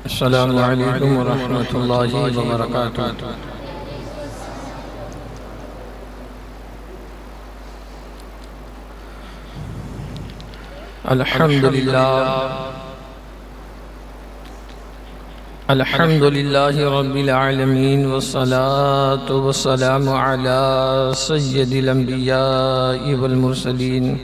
السلام علیکم ورحمۃ اللہ وبرکاتہ۔ الحمد للہ رب العالمین والصلاة والسلام علی سید الانبیاء والمرسلین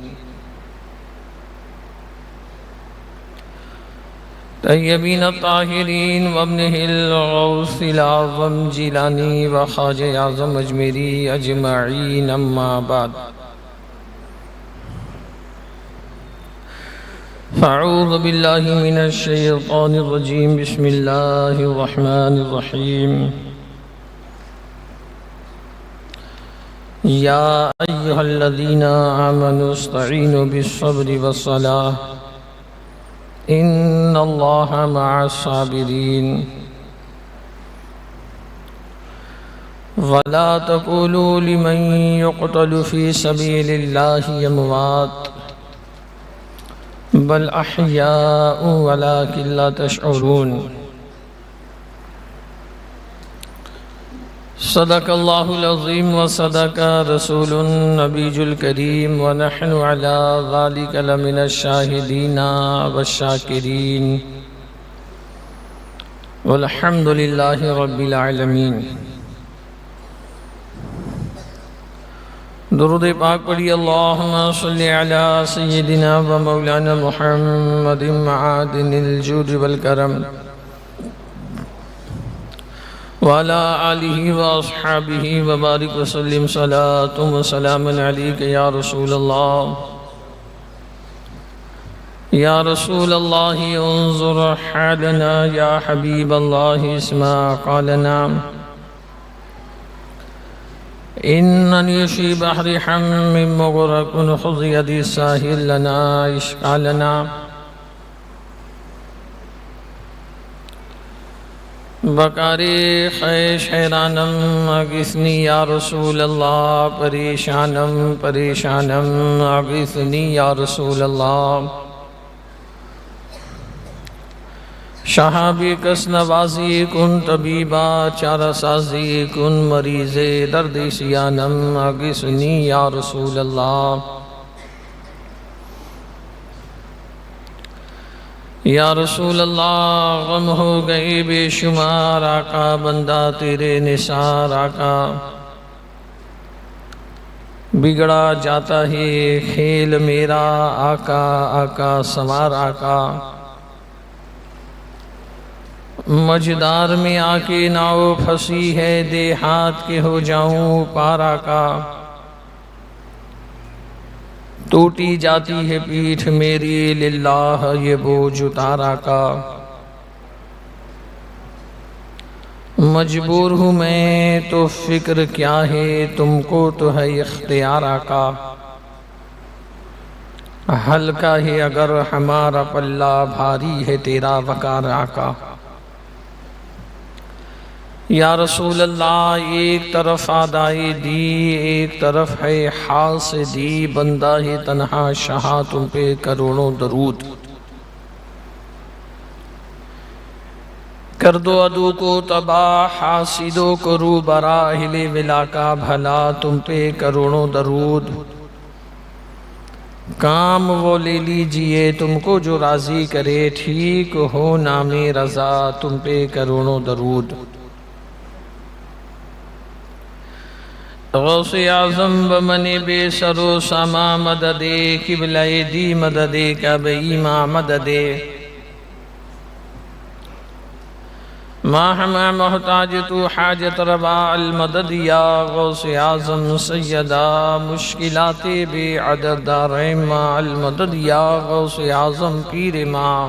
طیبین الطاہرین وابنہ الغوث العظم جیلانی وخواجہ اعظم اجمیری اجمعین، اما بعد فاعوذ باللہ من الشیطان الرجیم، بسم اللہ الرحمن الرحیم۔ یا ایہا الذین آمنوا استعینوا بالصبر والصلاۃ ان اللہ مع الصابرین ولا تقولوا لمن يقتل في سبيل الله اموات بل احیاء ولكن لا تشعرون۔ صدق اللہ العظیم وصدق رسول النبی الکریم ونحن علی ذلک لمن الشاہدین والشاکرین والحمد للہ رب العالمین۔ درود پاک پڑھی، اللہم صلی علی سیدنا و مولانا محمد معادن الجود والکرم وعلى آلہ واصحابہ وبارک وسلم، صلاۃ و سلام علیک یا رسول اللہ۔ یا رسول اللہ انظر حالنا، یا حبیب اللہ اسمع قالنا، اننی فی بحر حم مغرق خذ یدی ساحل لنا اشکالنا۔ بکاری خیش حیرانم اغثنی یا رسول اللہ، پریشانم پریشانم اغثنی یا رسول اللہ۔ شہابی کس نوازی کن طبیبا، چارہ سازی کن مریض درد سیانم اغثنی یا رسول اللہ۔ یا رسول اللہ غم ہو گئی بے شمار، آقا بندہ تیرے نثار، آقا بگڑا جاتا ہے کھیل میرا، آقا آقا سوار آقا۔ مجدار میں آ کے ناؤ پھنسی ہے، دیہات کے ہو جاؤں پار آقا۔ ٹوٹی جاتی ہے پیٹھ میری، للہ یہ بوجھ اتار آقا۔ مجبور ہوں میں تو فکر کیا ہے، تم کو تو ہے اختیار آقا۔ ہلکا ہے اگر ہمارا پلہ، بھاری ہے تیرا وقار آقا۔ یا رسول اللہ ایک طرف آدائے دی، ایک طرف ہے حاسدی، بندہ ہی تنہا شاہ تم پہ کروڑوں درود۔ کر دو عدو کو تباہ، حاسدوں کو روبرا، اہل ولا کا بھلا تم پہ کروڑوں درود۔ کام وہ لے لیجئے تم کو جو راضی کرے، ٹھیک ہو نام رضا تم پہ کروڑوں درود۔ غوث اعظم بمن بے سر و سما مدد، قبلہ دی مدد کعبہ ماں مدد۔ ما ہما محتاج تو حاجت روا المدد، یا غوث اعظم سیدہ مشکلات بے عدد دارین ما المدد، یا غوث اعظم پیر ماں۔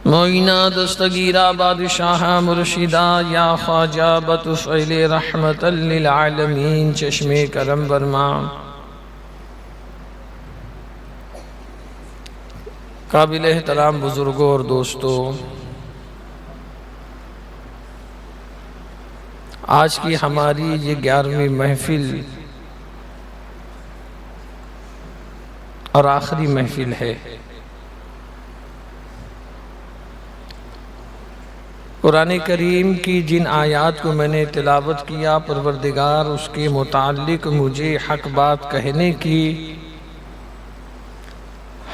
معینہ دستگیرہ بادشاہ مرشدہ، یا خواجہ بطفیل رحمت للعالمین چشم کرم برما۔ قابل احترام بزرگوں اور دوستو، آج کی ہماری یہ 11ویں محفل اور آخری محفل ہے۔ قرآن کریم کی جن آیات کو میں نے تلاوت کیا، پروردگار اس کے متعلق مجھے حق بات کہنے کی،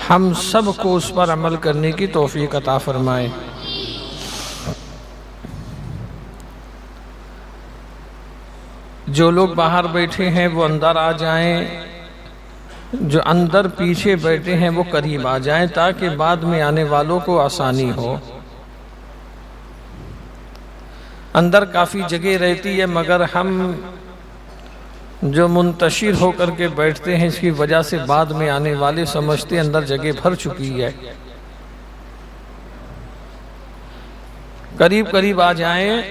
ہم سب کو اس پر عمل کرنے کی توفیق عطا فرمائے۔ جو لوگ باہر بیٹھے ہیں وہ اندر آ جائیں، جو اندر پیچھے بیٹھے ہیں وہ قریب آ جائیں تاکہ بعد میں آنے والوں کو آسانی ہو۔ اندر کافی جگہ رہتی ہے مگر ہم جو منتشر ہو کر کے بیٹھتے ہیں اس کی وجہ سے بعد میں آنے والے سمجھتے اندر جگہ بھر چکی ہے۔ قریب قریب آ جائیں۔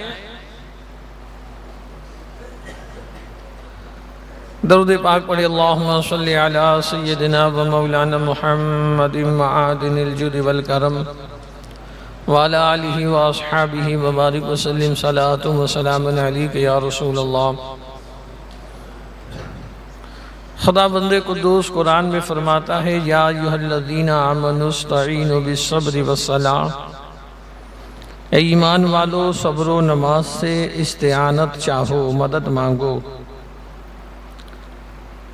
درود پاک پڑھے، اللہم صلی علی سیدنا و مولانا محمد معادن الجود والکرم وعلی آلہ و اصحابہ وبارک وسلم، صلاۃ و سلام علیک یا رسول اللہ۔ خدا بند قدوس قرآن میں فرماتا ہے، یا ایھا الذین آمنوا استعینوا بالصبر والصلاۃ، اے ایمان والو صبر و نماز سے استعانت چاہو، مدد مانگو۔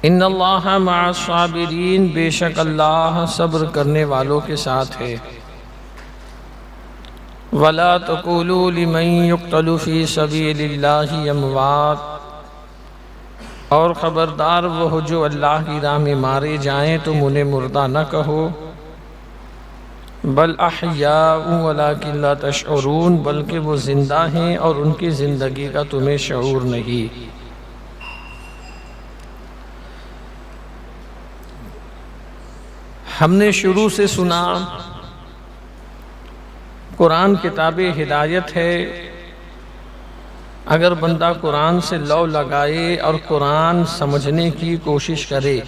ان اللہ مع الصابرین، بے شک اللہ صبر کرنے والوں کے ساتھ ہے۔ وَلَا تَقُولُوا لِمَن يُقْتَلُ فِي سَبِيلِ اللَّهِ أَمْوَاتٌ، اور خبردار وہ جو اللہ کی راہ میں مارے جائیں تم انہیں مردہ نہ کہو، بل احیاء ولکن لا تشعرون، بلکہ وہ زندہ ہیں اور ان کی زندگی کا تمہیں شعور نہیں۔ ہم نے شروع سے سنا قرآن کتاب ہدایت ہے۔ اگر بندہ قرآن سے لو لگائے اور قرآن سمجھنے کی کوشش کرے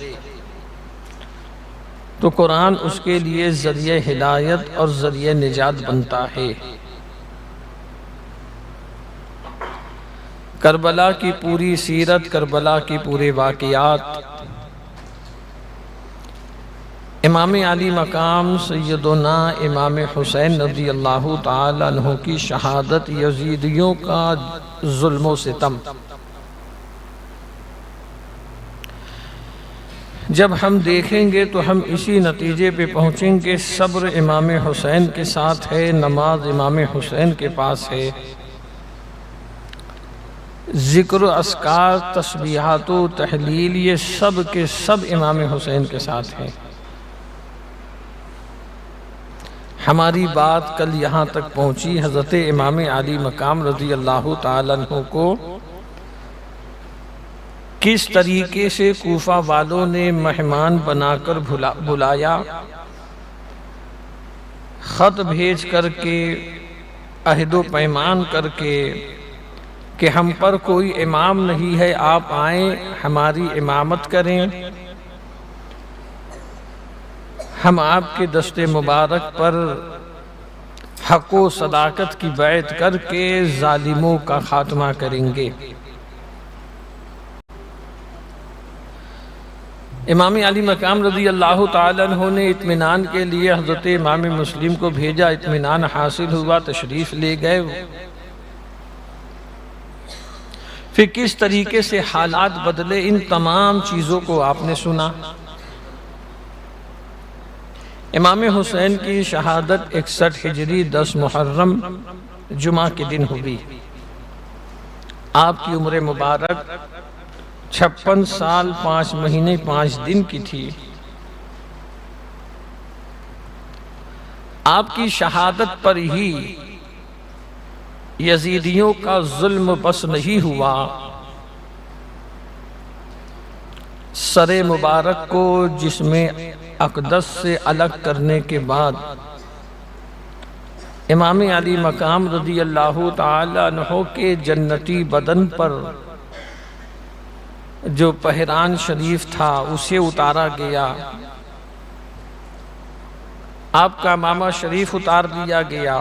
تو قرآن اس کے لیے ذریعہ ہدایت اور ذریعہ نجات بنتا ہے۔ کربلا کی پوری سیرت، کربلا کی پورے واقعات، امام علی مقام سیدنا امام حسین رضی اللہ تعالیٰ عنہ کی شہادت، یزیدیوں کا ظلم و ستم، جب ہم دیکھیں گے تو ہم اسی نتیجے پہ پہنچیں گے، صبر امام حسین کے ساتھ ہے، نماز امام حسین کے پاس ہے، ذکر و اذکار، تسبیحات و تحلیل، یہ سب کے سب امام حسین کے ساتھ ہیں۔ ہماری بات کل یہاں تک پہنچی، حضرت امام علی مقام رضی اللہ تعالیٰ عنہ کو کس طریقے سے کوفہ والوں نے مہمان بنا کر بلایا، خط بھیج کر کے، عہد و پیمان کر کے کہ ہم پر کوئی امام نہیں ہے، آپ آئیں ہماری امامت کریں، ہم آپ کے دست مبارک پر حق و صداقت کی بیعت کر کے ظالموں کا خاتمہ کریں گے۔ امام علی مقام رضی اللہ تعالیٰ عنہ نے اطمینان کے لیے حضرت امام مسلم کو بھیجا، اطمینان حاصل ہوا، تشریف لے گئے۔ پھر کس طریقے سے حالات بدلے، ان تمام چیزوں کو آپ نے سنا۔ امام حسین کی شہادت 61 ہجری 10 محرم جمعہ کے دن ہوئی۔ آپ کی عمر مبارک 56 سال 5 مہینے 5 دن کی تھی۔ آپ کی شہادت پر ہی یزیدیوں کا ظلم بس نہیں ہوا، سر مبارک کو جسم اقدس سے الگ کرنے کے بعد امام علی مقام رضی اللہ تعالیٰ عنہ کے جنتی بدن پر جو پہران شریف تھا اسے اتارا گیا، آپ کا امامہ شریف اتار دیا گیا،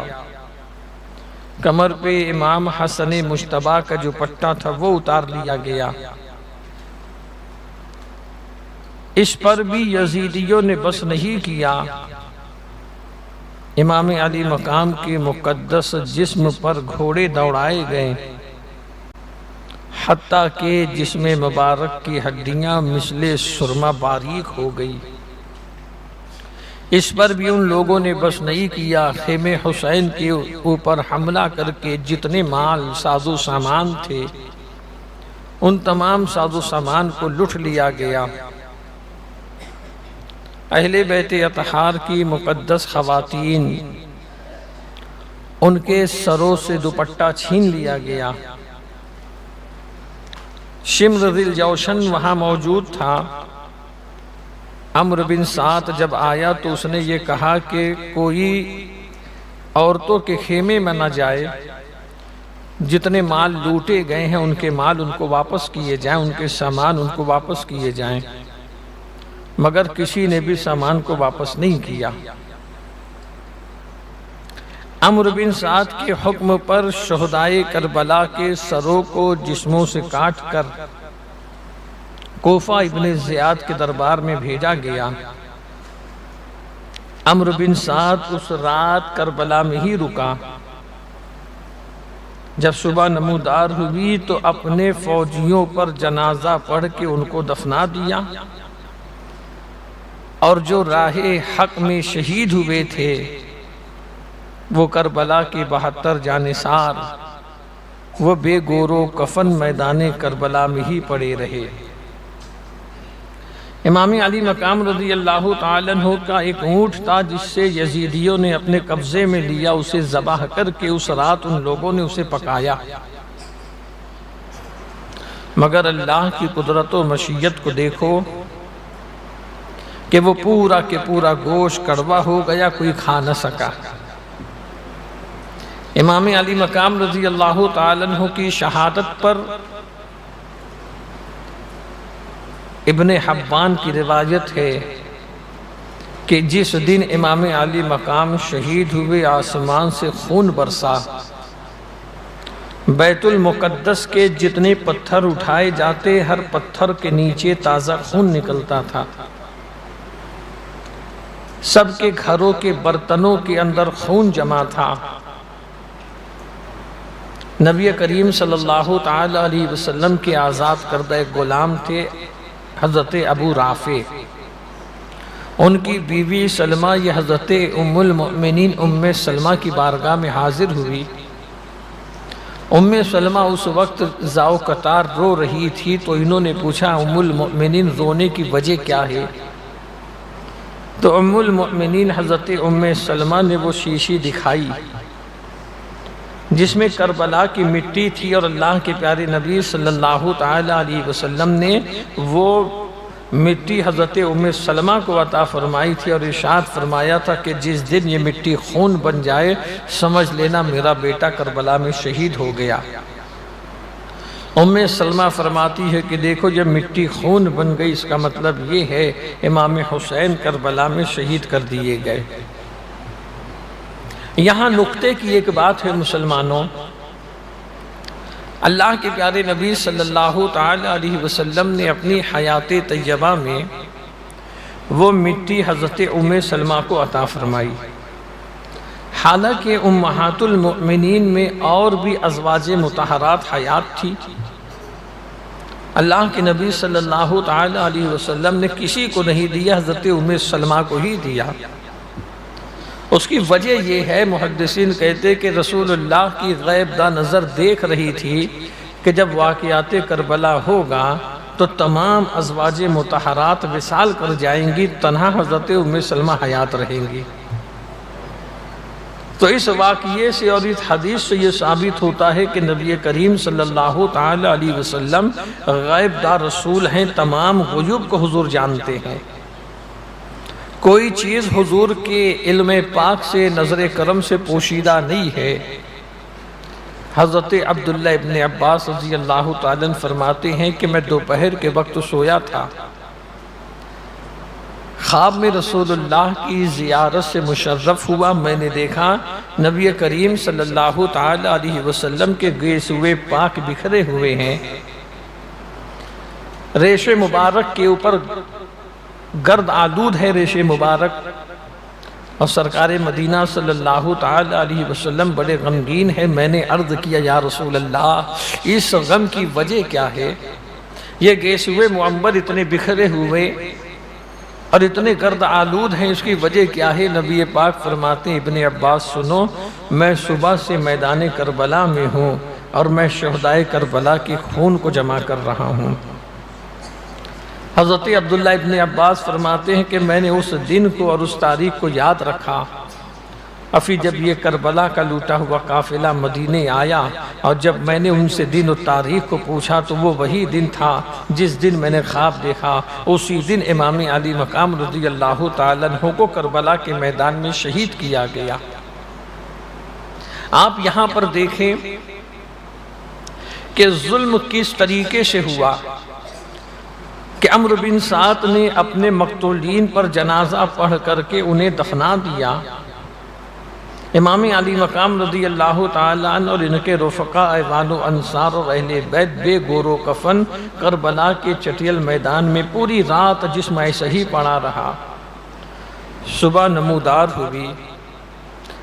کمر پہ امام حسن مجتبیٰ کا جو پٹا تھا وہ اتار لیا گیا۔ اس پر بھی یزیدیوں نے بس نہیں کیا، امام علی مقام کے مقدس جسم پر گھوڑے دوڑائے گئے، حتیٰ کہ جسم مبارک کی ہڈیاں مثل سرما باریک ہو گئی۔ اس پر بھی ان لوگوں نے بس نہیں کیا، خیمے حسین کے اوپر حملہ کر کے جتنے مال ساز و سامان تھے ان تمام ساز و سامان کو لوٹ لیا گیا۔ اہل بیت اطہار کی مقدس خواتین، ان کے سروں سے دوپٹہ چھین لیا گیا۔ شمر ذی الجوشن وہاں موجود تھا۔ عمرو بن سعد جب آیا تو اس نے یہ کہا کہ کوئی عورتوں کے خیمے میں نہ جائے، جتنے مال لوٹے گئے ہیں ان کے مال ان کو واپس کیے جائیں، ان کے سامان ان کو واپس کیے جائیں، مگر کسی نے بھی سامان کو واپس نہیں کیا۔ عمرو بن سعد کے حکم پر شہدائے کربلا کے سروں کو جسموں سے کاٹ کر کوفہ ابن زیاد کے دربار میں بھیجا گیا۔ عمرو بن سعد اس رات کربلا میں ہی رکا۔ جب صبح نمودار ہوئی تو اپنے فوجیوں پر جنازہ پڑھ کے ان کو دفنا دیا، اور جو راہ حق میں شہید ہوئے تھے وہ کربلا کی 72 جانثار وہ بے گور و کفن میدان کربلا میں ہی پڑے رہے۔ امام علی مقام رضی اللہ تعالیٰ عنہ کا ایک اونٹ تھا جس سے یزیدیوں نے اپنے قبضے میں لیا، اسے ذبح کر کے اس رات ان لوگوں نے اسے پکایا، مگر اللہ کی قدرت و مشیت کو دیکھو کہ وہ پورا کے پورا گوشت کڑوا ہو گیا، کوئی کھا نہ سکا۔ امام علی مقام رضی اللہ تعالیٰ عنہ کی شہادت پر ابن حبان کی روایت ہے کہ جس دن امام علی مقام شہید ہوئے آسمان سے خون برسا، بیت المقدس کے جتنے پتھر اٹھائے جاتے ہر پتھر کے نیچے تازہ خون نکلتا تھا، سب کے گھروں کے برتنوں کے اندر خون جمع تھا۔ نبی کریم صلی اللہ تعالی علیہ وسلم کے آزاد کردہ غلام تھے حضرت ابو رافع، ان کی بیوی سلمہ یہ حضرت ام المؤمنین ام سلمہ کی بارگاہ میں حاضر ہوئی۔ ام سلمہ اس وقت زاو قطار رو رہی تھی تو انہوں نے پوچھا ام المؤمنین رونے کی وجہ کیا ہے؟ تو ام المؤمنین حضرت ام سلمہ نے وہ شیشی دکھائی جس میں کربلا کی مٹی تھی، اور اللہ کے پیارے نبی صلی اللہ تعالی علیہ وسلم نے وہ مٹی حضرت ام سلمہ کو عطا فرمائی تھی، اور ارشاد فرمایا تھا کہ جس دن یہ مٹی خون بن جائے سمجھ لینا میرا بیٹا کربلا میں شہید ہو گیا۔ ام سلمہ فرماتی ہے کہ دیکھو جب مٹی خون بن گئی اس کا مطلب یہ ہے امام حسین کربلا میں شہید کر دیے گئے۔ یہاں نقطے کی ایک بات ہے مسلمانوں، اللہ کے پیارے نبی صلی اللہ تعالی علیہ وسلم نے اپنی حیات طیبہ میں وہ مٹی حضرت ام سلمہ کو عطا فرمائی، حالانکہ امہات المؤمنین میں اور بھی ازواج مطہرات حیات تھی۔ اللہ کے نبی صلی اللہ تعالی علیہ وسلم نے کسی کو نہیں دیا، حضرت ام سلمہ کو ہی دیا۔ اس کی وجہ یہ ہے، محدثین کہتے کہ رسول اللہ کی غیب دہ نظر دیکھ رہی تھی کہ جب واقعات کربلا ہوگا تو تمام ازواج مطہرات وصال کر جائیں گی، تنہا حضرت ام سلمہ حیات رہیں گی۔ تو اس واقعے سے اور اس حدیث سے یہ ثابت ہوتا ہے کہ نبی کریم صلی اللہ تعالی علیہ وسلم غیب دہ رسول ہیں، تمام غیوب کو حضور جانتے ہیں۔ کوئی چیز حضور کے علم پاک سے نظر کرم سے پوشیدہ نہیں ہے۔ حضرت عبداللہ ابن عباس رضی اللہ تعالیٰ فرماتے ہیں کہ میں دوپہر کے وقت سویا تھا، خواب میں رسول اللہ کی زیارت سے مشرف ہوا، میں نے دیکھا نبی کریم صلی اللہ تعالی علیہ وسلم کے گیسوئے پاک بکھرے ہوئے ہیں، ریش مبارک کے اوپر گرد آلود ہے ریش مبارک، اور سرکار مدینہ صلی اللہ تعالی علیہ وسلم بڑے غمگین ہیں۔ میں نے عرض کیا یا رسول اللہ اس غم کی وجہ کیا ہے؟ یہ گیس ہوئے معمر اتنے بکھرے ہوئے اور اتنے گرد آلود ہیں، اس کی وجہ کیا ہے؟ نبی پاک فرماتے ہیں ابن عباس سنو، میں صبح سے میدان کربلا میں ہوں اور میں شہدائے کربلا کے خون کو جمع کر رہا ہوں۔ حضرت عبداللہ ابن عباس فرماتے ہیں کہ میں نے اس دن کو اور اس تاریخ کو یاد رکھا، افی جب یہ کربلا کا لوٹا ہوا قافلہ مدینے آیا اور جب میں نے ان سے دن و تاریخ کو پوچھا تو وہ وہی دن تھا جس دن میں نے خواب دیکھا، اسی دن امام علی مقام رضی اللہ تعالیٰ عنہ کو کربلا کے میدان میں شہید کیا گیا۔ آپ یہاں پر دیکھیں کہ ظلم کس طریقے سے ہوا کہ عمرو بن سعد نے اپنے مقتولین پر جنازہ پڑھ کر کے انہیں دفنا دیا۔ امام علی مقام رضی اللہ تعالیٰ عنہ اور ان کے رفقا ایوان و انصار اور اہل بیت بے گور و کفن کربلا کے چٹیل میدان میں پوری رات جسم ایسے ہی پڑا رہا۔ صبح نمودار ہوئی،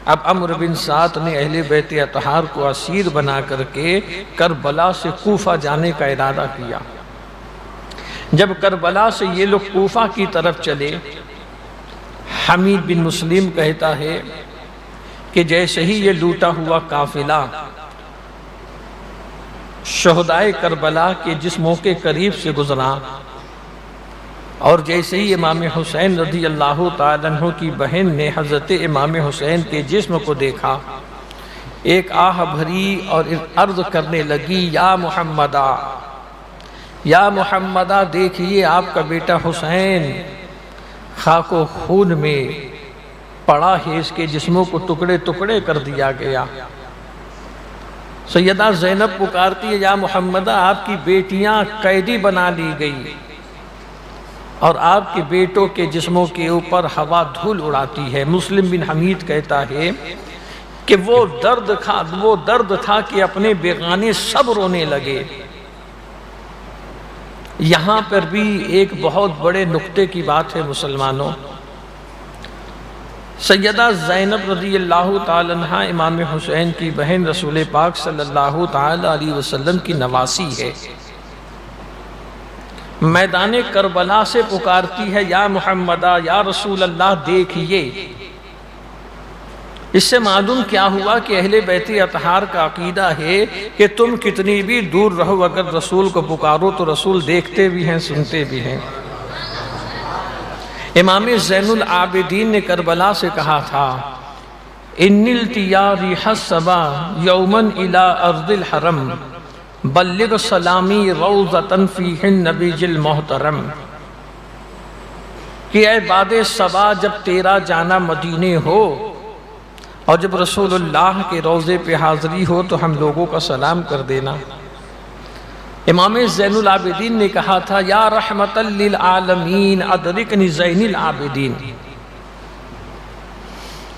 اب عمرو بن سعد نے اہل بیت اطہار کو اسیر بنا کر کے کربلا سے کوفہ جانے کا ارادہ کیا۔ جب کربلا سے یہ لوگ کوفہ کی طرف چلے، حمید بن مسلم کہتا ہے کہ جیسے ہی یہ لوٹا ہوا قافلہ شہدائے کربلا کے جسموں کے قریب سے گزرا اور جیسے ہی امام حسین رضی اللہ تعالیٰ عنہ کی بہن نے حضرت امام حسین کے جسم کو دیکھا، ایک آہ بھری اور عرض کرنے لگی یا محمدہ، یا محمدہ دیکھئے آپ کا بیٹا حسین خاک و خون میں پڑا ہے، اس کے جسموں کو ٹکڑے ٹکڑے کر دیا گیا۔ سیدہ زینب پکارتی ہے یا محمدہ آپ کی بیٹیاں قیدی بنا لی گئی اور آپ کے بیٹوں کے جسموں کے اوپر ہوا دھول اڑاتی ہے۔ مسلم بن حمید کہتا ہے کہ وہ درد تھا کہ اپنے بیگانے سب رونے لگے۔ یہاں پر بھی ایک بہت بڑے نقطے کی بات ہے مسلمانوں، سیدہ زینب رضی اللہ تعالیٰ عنہ امام حسین کی بہن رسول پاک صلی اللہ تعالیٰ علیہ وسلم کی نواسی ہے، میدان کربلا سے پکارتی ہے یا محمدہ یا رسول اللہ دیکھئے۔ اس سے معلوم کیا ہوا کہ اہل بیت اطہار کا عقیدہ ہے کہ تم کتنی بھی دور رہو اگر رسول کو پکارو تو رسول دیکھتے بھی ہیں سنتے بھی ہیں۔ امام زین العابدین نے کربلا سے کہا تھا ان التیاری حسبا یومن الى ارض الحرم بلغ سلامی روضتن فیہ النبی المحترم، کہ اے باد صبا جب تیرا جانا مدینے ہو اور جب رسول اللہ کے روضے پہ حاضری ہو تو ہم لوگوں کا سلام کر دینا۔ امام زین العابدین نے کہا تھا یا رحمت للعالمین ادرکنی زین العابدین،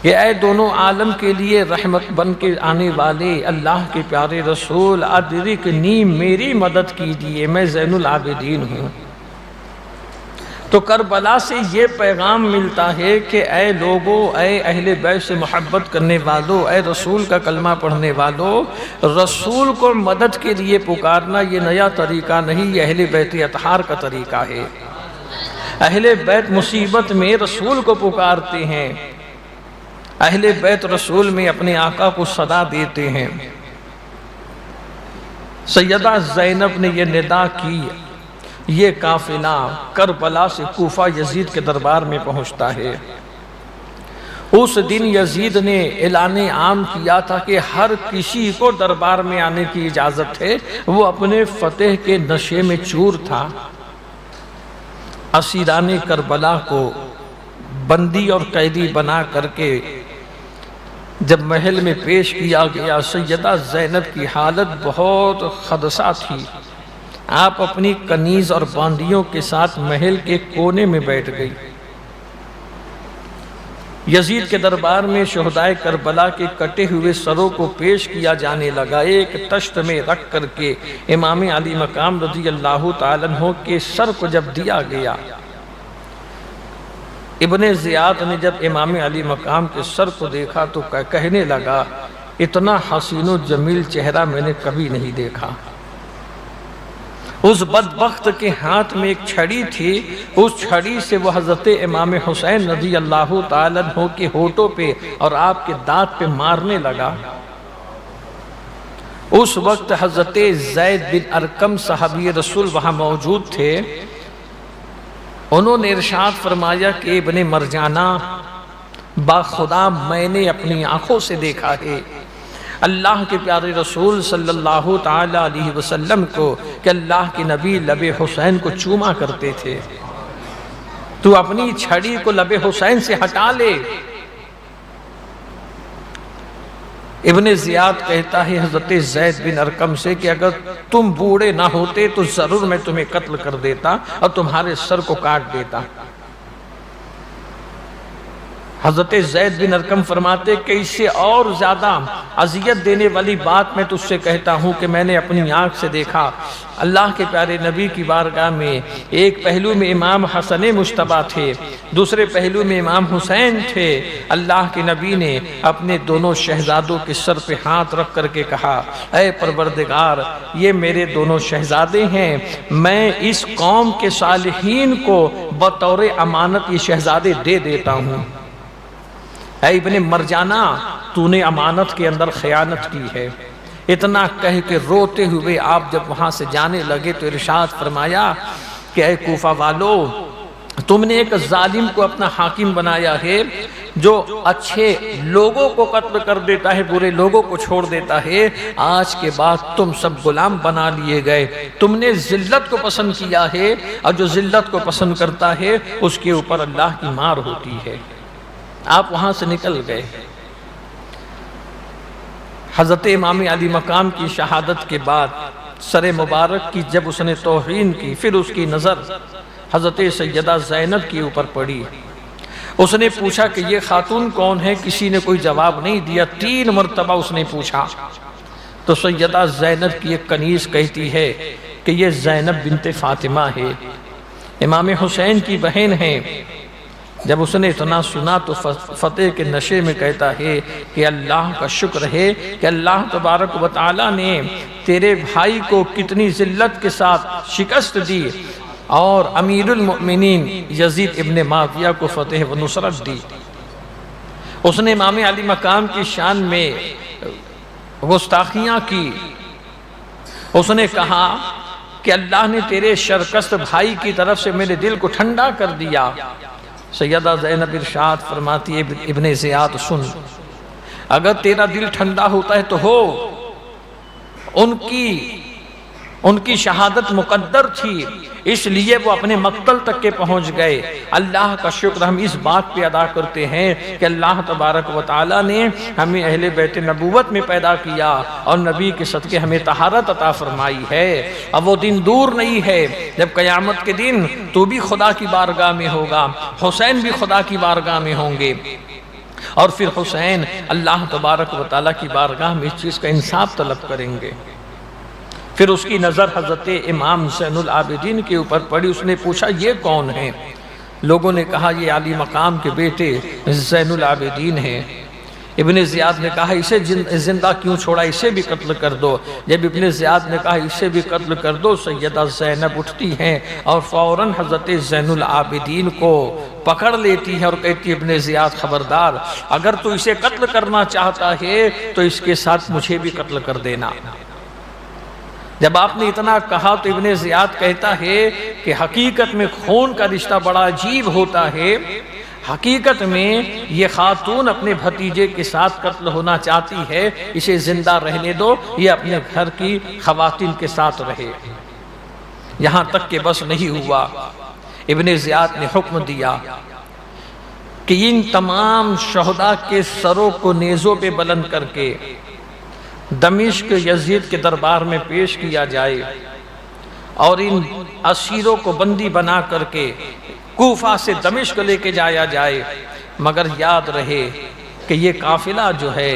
کہ اے دونوں عالم کے لیے رحمت بن کے آنے والے اللہ کے پیارے رسول ادرکنی میری مدد کیجیے، میں زین العابدین ہوں۔ تو کربلا سے یہ پیغام ملتا ہے کہ اے لوگو، اے اہل بیت سے محبت کرنے والو، اے رسول کا کلمہ پڑھنے والو، رسول کو مدد کے لیے پکارنا یہ نیا طریقہ نہیں، یہ اہل بیت اطہار کا طریقہ ہے۔ اہل بیت مصیبت میں رسول کو پکارتے ہیں، اہل بیت رسول میں اپنے آقا کو صدا دیتے ہیں۔ سیدہ زینب نے یہ ندا کی، یہ قافلہ کربلا سے کوفہ یزید کے دربار میں پہنچتا ہے۔ اس دن یزید نے اعلان عام کیا تھا کہ ہر کسی کو دربار میں آنے کی اجازت ہے، وہ اپنے فتح کے نشے میں چور تھا۔ اسیران کربلا کو بندی اور قیدی بنا کر کے جب محل میں پیش کیا گیا، سیدہ زینب کی حالت بہت خدشہ تھی۔ آپ اپنی کنیز اور باندیوں کے ساتھ محل کے کونے میں بیٹھ گئی۔ یزید کے دربار میں شہدائے کربلا کے کٹے ہوئے سروں کو پیش کیا جانے لگا، ایک تشت میں رکھ کر کے امام علی مقام رضی اللہ تعالیٰ عنہ کے سر کو جب دیا گیا ابن زیاد نے جب امام علی مقام کے سر کو دیکھا تو کہنے لگا اتنا حسین و جمیل چہرہ میں نے کبھی نہیں دیکھا۔ اس بدبخت کے ہاتھ میں ایک چھڑی تھی، اس چھڑی سے وہ حضرت امام حسین رضی اللہ تعالیٰ عنہ کے ہونٹوں پہ اور آپ کے دانت پہ مارنے لگا۔ اس وقت حضرت زید بن ارقم صحابی رسول وہاں موجود تھے۔ انہوں نے ارشاد فرمایا کہ ابن مرجانہ، باخدا میں نے اپنی آنکھوں سے دیکھا ہے اللہ کے پیارے رسول صلی اللہ تعالیٰ علیہ وسلم کو کہ اللہ کے نبی لب حسین کو چوما کرتے تھے، تو اپنی چھڑی کو لب حسین سے ہٹا لے۔ ابن زیاد کہتا ہے حضرت زید بن ارقم سے کہ اگر تم بوڑھے نہ ہوتے تو ضرور میں تمہیں قتل کر دیتا اور تمہارے سر کو کاٹ دیتا۔ حضرت زید بن ارقم فرماتے کہ اس سے اور زیادہ اذیت دینے والی بات میں تجھ سے کہتا ہوں کہ میں نے اپنی آنکھ سے دیکھا اللہ کے پیارے نبی کی بارگاہ میں ایک پہلو میں امام حسن مجتبیٰ تھے، دوسرے پہلو میں امام حسین تھے۔ اللہ کے نبی نے اپنے دونوں شہزادوں کے سر پہ ہاتھ رکھ کر کے کہا اے پروردگار، یہ میرے دونوں شہزادے ہیں، میں اس قوم کے صالحین کو بطور امانت یہ شہزادے دے دیتا ہوں۔ اے ابن مرجانہ، تو نے امانت کے اندر خیانت کی ہے۔ اتنا کہہ کے روتے ہوئے آپ جب وہاں سے جانے لگے تو ارشاد فرمایا کہ اے کوفہ والو، تم نے ایک ظالم کو اپنا حاکم بنایا ہے جو اچھے لوگوں کو قتل کر دیتا ہے، برے لوگوں کو چھوڑ دیتا ہے۔ آج کے بعد تم سب غلام بنا لیے گئے۔ تم نے ذلت کو پسند کیا ہے، اور جو ذلت کو پسند کرتا ہے اس کے اوپر اللہ کی مار ہوتی ہے۔ آپ وہاں سے نکل گئے۔ حضرت امام علی مقام کی شہادت کے بعد سر مبارک کی جب اس نے توہین کی، پھر اس کی نظر حضرت سیدہ زینب کی اوپر پڑی۔ اس نے پوچھا کہ یہ خاتون کون ہے؟ کسی نے کوئی جواب نہیں دیا۔ 3 مرتبہ اس نے پوچھا تو سیدہ زینب کی ایک کنیز کہتی ہے کہ یہ زینب بنت فاطمہ ہے، امام حسین کی بہن ہے۔ جب اس نے اتنا سنا تو فتح کے نشے میں کہتا ہے کہ اللہ کا شکر ہے کہ اللہ تبارک و تعالیٰ نے تیرے بھائی کو کتنی ذلت کے ساتھ شکست دی اور امیر المؤمنین یزید ابن معاویہ کو فتح و نصرت دی۔ اس نے امام علی مقام کی شان میں گستاخیاں کی۔ اس نے کہا کہ اللہ نے تیرے شرکست بھائی کی طرف سے میرے دل کو ٹھنڈا کر دیا۔ سیدہ زینب ارشاد فرماتی ہے ابن زیاد سن، اگر تیرا دل ٹھنڈا ہوتا ہے تو ہو، ان کی شہادت مقدر تھی، اس لیے وہ اپنے مقتل تک کے پہنچ گئے۔ اللہ کا شکر ہم اس بات پہ ادا کرتے ہیں کہ اللہ تبارک و تعالیٰ نے ہمیں اہل بیت نبوت میں پیدا کیا اور نبی کے صدقے ہمیں طہارت عطا فرمائی ہے۔ اب وہ دن دور نہیں ہے جب قیامت کے دن تو بھی خدا کی بارگاہ میں ہوگا، حسین بھی خدا کی بارگاہ میں ہوں گے، اور پھر حسین اللہ تبارک و تعالیٰ کی بارگاہ میں اس چیز کا انصاف طلب کریں گے۔ پھر اس کی نظر حضرت امام زین العابدین کے اوپر پڑی۔ اس نے پوچھا یہ کون ہیں؟ لوگوں نے کہا یہ علی مقام کے بیٹے زین العابدین ہیں۔ ابن زیاد نے کہا اسے زندہ کیوں چھوڑا، اسے بھی قتل کر دو۔ جب ابن زیاد نے کہا اسے بھی قتل کر دو، سیدہ زینب اٹھتی ہیں اور فوراً حضرت زین العابدین کو پکڑ لیتی ہے اور کہتی ہے ابن زیاد خبردار، اگر تو اسے قتل کرنا چاہتا ہے تو اس کے ساتھ مجھے بھی قتل کر دینا۔ جب آپ نے اتنا کہا تو ابن زیاد کہتا ہے کہ حقیقت میں خون کا رشتہ بڑا عجیب ہوتا ہے، حقیقت میں یہ خاتون اپنے بھتیجے کے ساتھ قتل ہونا چاہتی ہے، اسے زندہ رہنے دو، یہ اپنے گھر کی خواتین کے ساتھ رہے۔ یہاں تک کہ بس نہیں ہوا، ابن زیاد نے حکم دیا کہ ان تمام شہداء کے سروں کو نیزوں پہ بلند کر کے دمشق یزید کے دربار میں پیش کیا جائے اور ان اسیروں کو بندی بنا کر کے کوفہ سے دمشق لے کے جایا جائے، مگر یاد رہے کہ یہ قافلہ جو ہے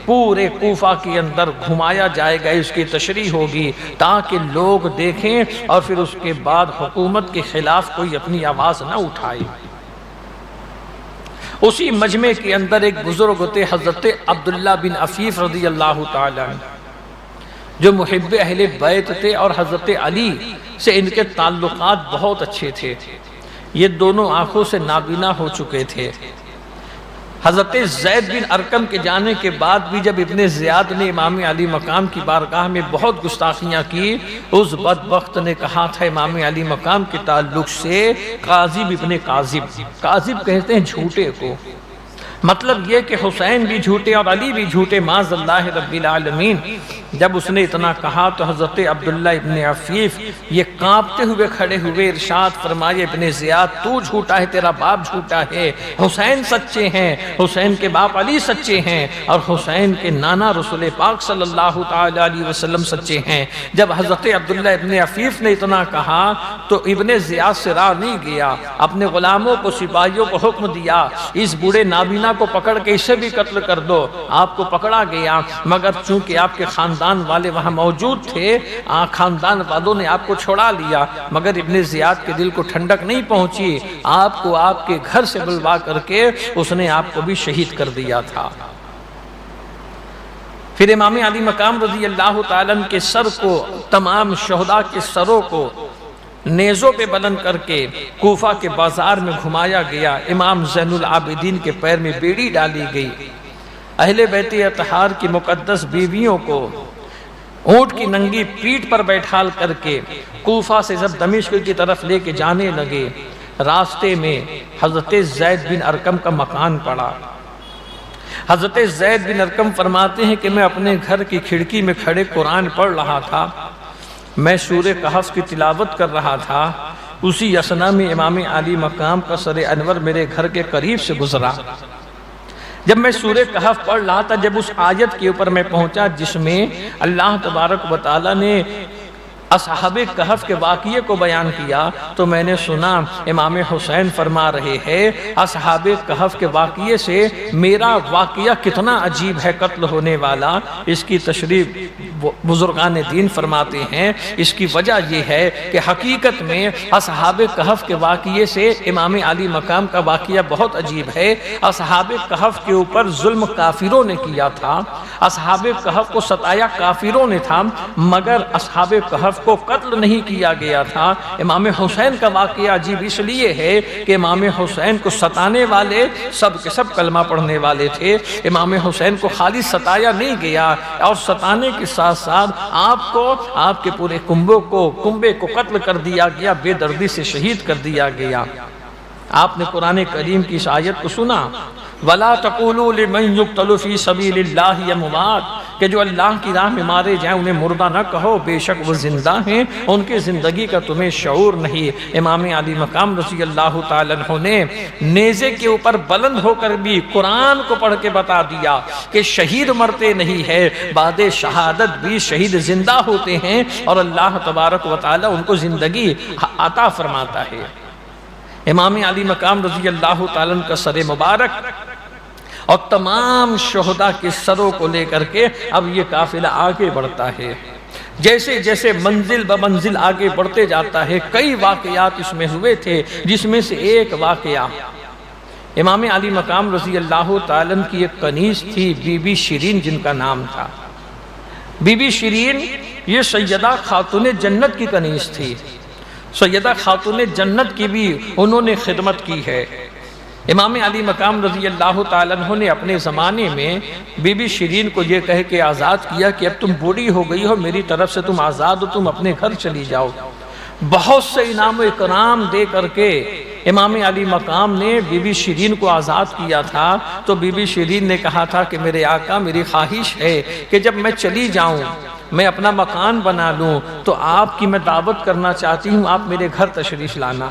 پورے کوفہ کے اندر گھمایا جائے گا، اس کی تشریح ہوگی تاکہ لوگ دیکھیں اور پھر اس کے بعد حکومت کے خلاف کوئی اپنی آواز نہ اٹھائے۔ اسی مجمع کے اندر ایک بزرگ ہوتے حضرت عبداللہ بن عفیف رضی اللہ تعالی عنہ، جو محب اہل بیت تھے اور حضرت علی سے ان کے تعلقات بہت اچھے تھے۔ یہ دونوں آنکھوں سے نابینا ہو چکے تھے۔ حضرت زید بن ارقم کے جانے کے بعد بھی جب ابن زیاد نے امام علی مقام کی بارگاہ میں بہت گستاخیاں کی، اس بدبخت نے کہا تھا امام علی مقام کے تعلق سے کاذب ابن کاذب، کاذب کہتے ہیں جھوٹے کو، مطلب یہ کہ حسین بھی جھوٹے اور علی بھی جھوٹے، معاذ اللہ رب العالمین۔ جب اس نے اتنا کہا تو حضرت عبداللہ ابن عفیف یہ کانپتے ہوئے کھڑے ہوئے ارشاد فرمائے، ابن زیاد تو جھوٹا ہے، تیرا باپ جھوٹا ہے، حسین سچے ہیں، حسین کے باپ علی سچے ہیں، اور حسین کے نانا رسول پاک صلی اللہ تعالی علیہ وسلم سچے ہیں۔ جب حضرت عبداللہ ابن عفیف نے اتنا کہا تو ابن زیاد سے راہ نہیں گیا، اپنے غلاموں کو، سپاہیوں کو حکم دیا، اس بوڑھے نابینا کو پکڑ کے اسے بھی قتل کر دو۔ آپ کو پکڑا گیا، مگر چونکہ آپ کے خاندان والے وہاں موجود تھے، خاندان والوں نے آپ کو چھوڑا لیا، مگر ابن زیاد کے دل کو ٹھنڈک نہیں پہنچی، آپ کو آپ کے گھر سے بلوا کر کے اس نے آپ کو بھی شہید کر دیا تھا۔ پھر امام علی مقام رضی اللہ تعالیٰ عنہ کے سر کو، تمام شہداء کے سروں کو نیزوں پہ بلند کر کے کوفہ کے بازار میں گھمایا گیا، امام زین العابدین کے پیر میں بیڑی ڈالی گئی، اہل بیت اطہار کی مقدس بیویوں کو اونٹ کی ننگی پیٹھ پر بیٹھال کر کے کوفہ سے جب دمشق کی طرف لے کے جانے لگے، راستے میں حضرت زید بن ارقم کا مکان پڑا۔ حضرت زید بن ارقم فرماتے ہیں کہ میں اپنے گھر کی کھڑکی میں کھڑے قرآن پڑھ رہا تھا، میں سورہ کہف کی تلاوت کر رہا تھا، اسی اثنا میں امام علی مقام کا سر انور میرے گھر کے قریب سے گزرا۔ جب میں سورہ کہف پڑھ رہا تھا، جب اس آیت کے اوپر میں پہنچا جس میں اللہ تبارک و تعالیٰ نے اصحاب کہف کے واقعے کو بیان کیا، تو میں نے سنا امام حسین فرما رہے ہیں اصحاب کہف کے واقعے سے میرا واقعہ کتنا عجیب ہے، قتل ہونے والا۔ اس کی تشریح بزرگان دین فرماتے ہیں، اس کی وجہ یہ ہے کہ حقیقت میں اصحاب کہف کے واقعے سے امام علی مقام کا واقعہ بہت عجیب ہے۔ اصحاب کہف کے اوپر ظلم کافروں نے کیا تھا، اصحاب کہف کو ستایا کافروں نے تھا، مگر اصحاب کہف کو قتل نہیں کیا گیا تھا۔ امام حسین کا واقعہ عجیب اس لیے ہے کہ امام حسین کو ستانے والے سب کے سب کلمہ پڑھنے والے تھے، امام حسین کو خالی ستایا نہیں گیا، اور ستانے کے ساتھ ساتھ آپ کو، آپ کے پورے کنبے کو قتل کر دیا گیا، بے دردی سے شہید کر دیا گیا۔ آپ نے قرآن کریم کی اس آیت کو سنا، وَلَا تَقُولُوا لِمَنْ يُقْتَلُ فِي سَبِيلِ اللَّهِ يَمُوَاتٍ، کہ جو اللہ کی راہ میں مارے جائیں انہیں مردہ نہ کہو، بے شک وہ زندہ ہیں، ان کی زندگی کا تمہیں شعور نہیں۔ امام علی مقام رضی اللہ تعالیٰ عنہ نے نیزے کے اوپر بلند ہو کر بھی قرآن کو پڑھ کے بتا دیا کہ شہید مرتے نہیں ہے، بعد شہادت بھی شہید زندہ ہوتے ہیں، اور اللہ تبارک و تعالیٰ ان کو زندگی عطا فرماتا ہے۔ امام علی مقام رضی اللہ تعالیٰ عنہ کا سر مبارک اور تمام شہداء کے سروں کو لے کر کے اب یہ قافلہ آگے بڑھتا ہے۔ جیسے جیسے منزل بمنزل آگے بڑھتے جاتا ہے، کئی واقعات اس میں ہوئے تھے، جس میں سے ایک واقعہ امام علی مقام رضی اللہ تعالیٰ عنہ کی ایک کنیز تھی، بی بی شیرین جن کا نام تھا۔ بی بی شیرین یہ سیدہ خاتون جنت کی کنیز تھی، سیدہ خاتون جنت کی بھی انہوں نے خدمت کی ہے۔ امام علی مقام رضی اللہ تعالیٰ عنہ نے اپنے زمانے میں بی بی شیرین کو یہ کہہ کے آزاد کیا کہ اب تم بوڑھی ہو گئی ہو، میری طرف سے تم آزاد ہو، تم اپنے گھر چلی جاؤ۔ بہت سے انعام و اکرام دے کر کے امام علی مقام نے بی بی شیرین کو آزاد کیا تھا، تو بی بی شیرین نے کہا تھا کہ میرے آقا، میری خواہش ہے کہ جب میں چلی جاؤں، میں اپنا مکان بنا لوں، تو آپ کی میں دعوت کرنا چاہتی ہوں، آپ میرے گھر تشریف لانا،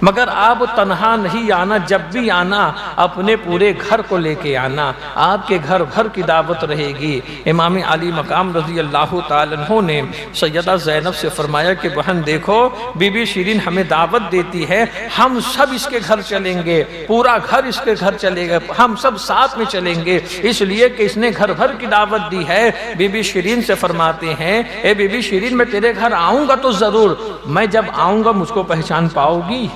مگر آپ تنہا نہیں آنا، جب بھی آنا اپنے پورے گھر کو لے کے آنا، آپ کے گھر بھر کی دعوت رہے گی۔ امام علی مقام رضی اللہ تعالیٰ عنہ نے سیدہ زینب سے فرمایا کہ بہن دیکھو، بی بی شیرین ہمیں دعوت دیتی ہے، ہم سب اس کے گھر چلیں گے، پورا گھر اس کے گھر چلے گا، ہم سب ساتھ میں چلیں گے، اس لیے کہ اس نے گھر بھر کی دعوت دی ہے۔ بی بی شیرین سے فرماتے ہیں، اے بی بی شیرین، میں تیرے گھر آؤں گا تو ضرور، میں جب آؤں گا مجھ کو پہچان پاؤ گی؟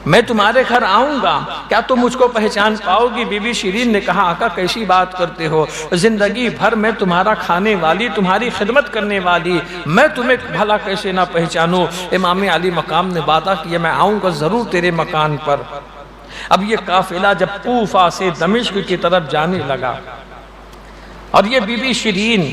میں تمہارے گھر آؤں گا، کیا تم مجھ کو پہچان پاؤ گی؟ بی بی شیرین نے کہا آقا کیسی بات کرتے ہو، زندگی بھر میں تمہارا کھانے والی، تمہاری خدمت کرنے والی، میں تمہیں بھلا کیسے نہ پہچانوں؟ امام علی مقام نے وعدہ کیا میں آؤں گا ضرور تیرے مکان پر۔ اب یہ قافلہ جب کوفہ سے دمشق کی طرف جانے لگا، اور یہ بی بی شیرین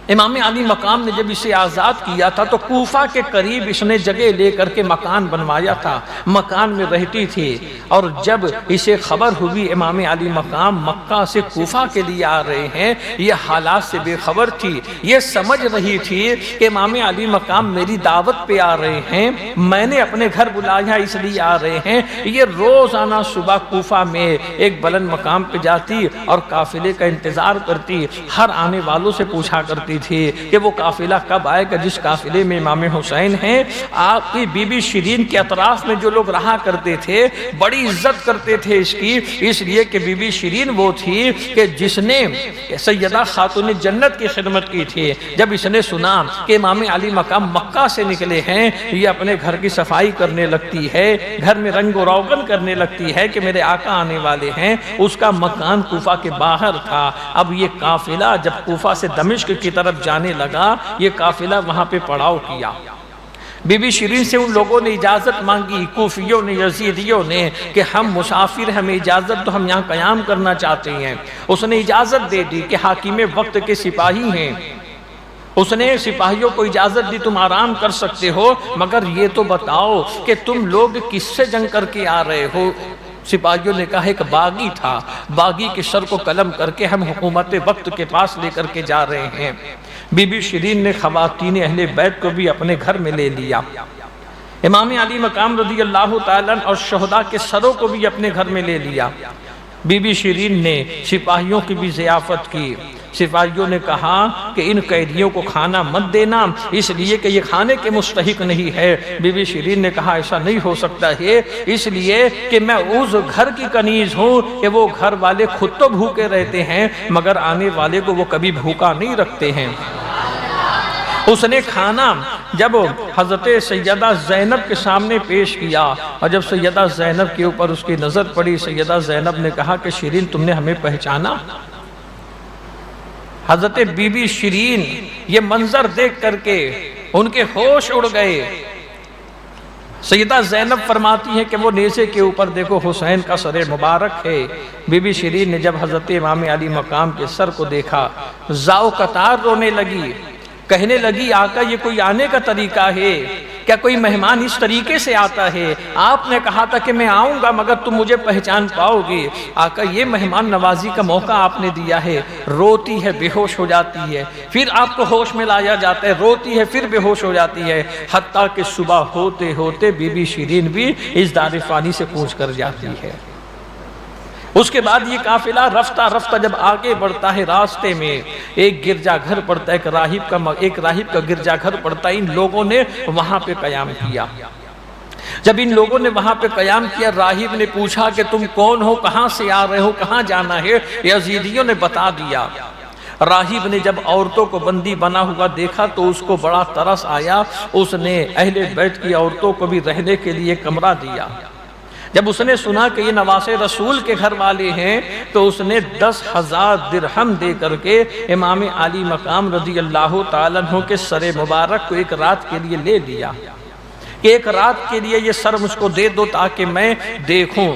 امام علی مقام نے جب اسے آزاد کیا تھا تو کوفہ کے قریب اس نے جگہ لے کر کے مکان بنوایا تھا، مکان میں رہتی تھی۔ اور جب اسے خبر ہوئی امام علی مقام مکہ سے کوفہ کے لیے آ رہے ہیں، یہ حالات سے بے خبر تھی، یہ سمجھ رہی تھی کہ امام علی مقام میری دعوت پہ آ رہے ہیں، میں نے اپنے گھر بلایا اس لیے آ رہے ہیں۔ یہ روزانہ صبح کوفہ میں ایک بلند مقام پہ جاتی اور قافلے کا انتظار کرتی، ہر آنے والوں سے پوچھا کرتی تھی کہ وہ قافلہ کب آئے گا جس قافلے میں امام حسین ہیں۔ آپ کی بی بی شیرین کے اطراف میں جو لوگ رہا کرتے تھے بڑی عزت کرتے تھے اس کی، اس لیے کہ بی بی شیرین وہ تھی کہ جس نے سیدہ خاتون جنت کی خدمت کی تھی۔ جب اس نے سنا کہ امام علی مقام مکہ سے نکلے ہیں، یہ اپنے گھر کی صفائی کرنے لگتی ہے، گھر میں رنگ و روغن کرنے لگتی ہے کہ میرے آقا آنے والے ہیں۔ اس کا مکان کوفہ کے باہر تھا۔ اب یہ قافلہ جب کوفہ سے دمشق کی طرف جانے لگا، یہ قافلہ وہاں پہ پڑاؤ کیا۔ بی بی شیرین سے ان لوگوں نے اجازت مانگی، کوفیوں نے، یزیدیوں نے، کہ ہم مسافر، ہمیں اجازت تو ہم یہاں قیام کرنا چاہتے ہیں۔ اس نے اجازت دے دی کہ حاکم وقت کے سپاہی ہیں، اس نے سپاہیوں کو اجازت دی تم آرام کر سکتے ہو، مگر یہ تو بتاؤ کہ تم لوگ کس سے جنگ کر کے آ رہے ہو؟ سپاہیوں نے کہا ایک باغی تھا، باغی کے سر کو قلم کر کے ہم حکومت وقت کے پاس لے کر کے جا رہے ہیں۔ بی بی شیرین نے خواتین اہل بیت کو بھی اپنے گھر میں لے لیا، امام علی مقام رضی اللہ تعالیٰ اور شہداء کے سروں کو بھی اپنے گھر میں لے لیا۔ بی بی شیرین نے سپاہیوں کی بھی ضیافت کی۔ سپاہیوں نے کہا کہ ان قیدیوں کو کھانا مت دینا، اس لیے کہ یہ کھانے کے مستحق نہیں ہے۔ بی بی شیرین نے کہا ایسا نہیں ہو سکتا ہے، اس لیے کہ میں اس گھر کی کنیز ہوں کہ وہ گھر والے خود تو بھوکے رہتے ہیں مگر آنے والے کو وہ کبھی بھوکا نہیں رکھتے ہیں۔ اس نے کھانا جب حضرت سیدہ زینب کے سامنے پیش کیا، اور جب سیدہ زینب کے اوپر اس کی نظر پڑی، سیدہ زینب نے کہا کہ شیرین تم نے ہمیں پہچانا؟ حضرت بی بی شیرین یہ منظر دیکھ کر کے ان کے ہوش اڑ گئے۔ سیدہ زینب فرماتی ہے کہ وہ نیزے کے اوپر دیکھو حسین کا سر مبارک ہے۔ بی بی شیرین نے جب حضرت امام علی مقام کے سر کو دیکھا، زاؤ قطار رونے لگی، کہنے لگی آقا یہ کوئی آنے کا طریقہ ہے کیا؟ کوئی مہمان اس طریقے سے آتا ہے؟ آپ نے کہا تھا کہ میں آؤں گا مگر تم مجھے پہچان پاؤ گی۔ آقا یہ مہمان نوازی کا موقع آپ نے دیا ہے۔ روتی ہے، بے ہوش ہو جاتی ہے، پھر آپ کو ہوش میں لایا جاتا ہے، روتی ہے پھر بے ہوش ہو جاتی ہے، حتیٰ کہ صبح ہوتے ہوتے بی بی شیرین بھی اس دار فانی سے کوچ کر جاتی ہے۔ اس کے بعد یہ قافلہ رفتہ رفتہ جب آگے بڑھتا ہے، راستے میں ایک گرجا گھر پڑتا ہے، ایک راہب کا گرجا گھر پڑتا ہے۔ ان لوگوں نے وہاں پہ قیام کیا۔ جب ان لوگوں نے وہاں پہ قیام کیا، راہب نے پوچھا کہ تم کون ہو، کہاں سے آ رہے ہو، کہاں جانا ہے؟ یزیدیوں نے بتا دیا۔ راہب نے جب عورتوں کو بندی بنا ہوا دیکھا تو اس کو بڑا ترس آیا، اس نے اہل بیت کی عورتوں کو بھی رہنے کے لیے کمرہ دیا۔ جب اس نے سنا کہ یہ نواز رسول کے گھر والے ہیں تو اس نے 10,000 درہم دے کر کے امام علی مقام رضی اللہ تعالیٰ عنہ کے سر مبارک کو ایک رات کے لیے لے لیا کہ ایک رات کے لیے یہ سر مجھ کو دے دو تاکہ میں دیکھوں۔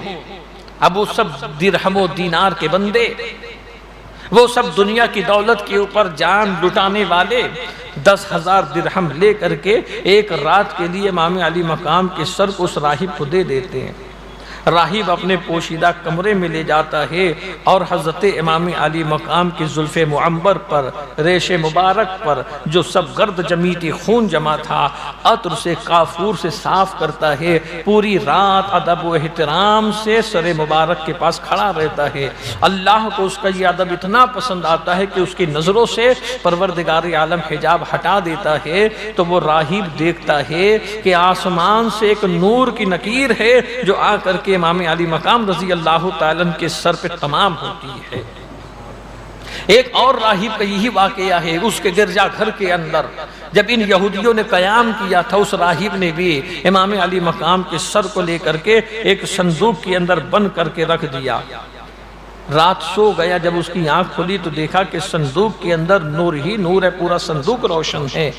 اب وہ سب درہم و دینار کے بندے، وہ سب دنیا کی دولت کے اوپر جان لٹانے والے 10,000 درہم لے کر کے ایک رات کے لیے امام علی مقام کے سر کو اس راہب کو دے دیتے ہیں۔ راہب اپنے پوشیدہ کمرے میں لے جاتا ہے اور حضرت امام علی مقام کی زلف معمبر پر، ریش مبارک پر جو سب گرد جمیتی خون جمع تھا، عطر سے کافور سے صاف کرتا ہے۔ پوری رات ادب و احترام سے سر مبارک کے پاس کھڑا رہتا ہے۔ اللہ کو اس کا یہ ادب اتنا پسند آتا ہے کہ اس کی نظروں سے پروردگار عالم حجاب ہٹا دیتا ہے تو وہ راہب دیکھتا ہے کہ آسمان سے ایک نور کی نکیر ہے جو آ کر کے امام علی مقام رضی اللہ تعالیٰ کے سر پہ تمام ہوتی ہے۔ ایک اور راہب کا یہی واقعہ ہے، اس کے گرجا گھر کے اندر جب ان یہودیوں نے قیام کیا تھا، اس راہب نے بھی امام علی مقام کے سر کو لے کر کے ایک صندوق کے اندر بند کر کے رکھ دیا۔ رات سو گیا، جب اس کی آنکھ کھلی تو دیکھا کہ صندوق کے اندر نور ہی نور ہے، پورا صندوق روشن ہے۔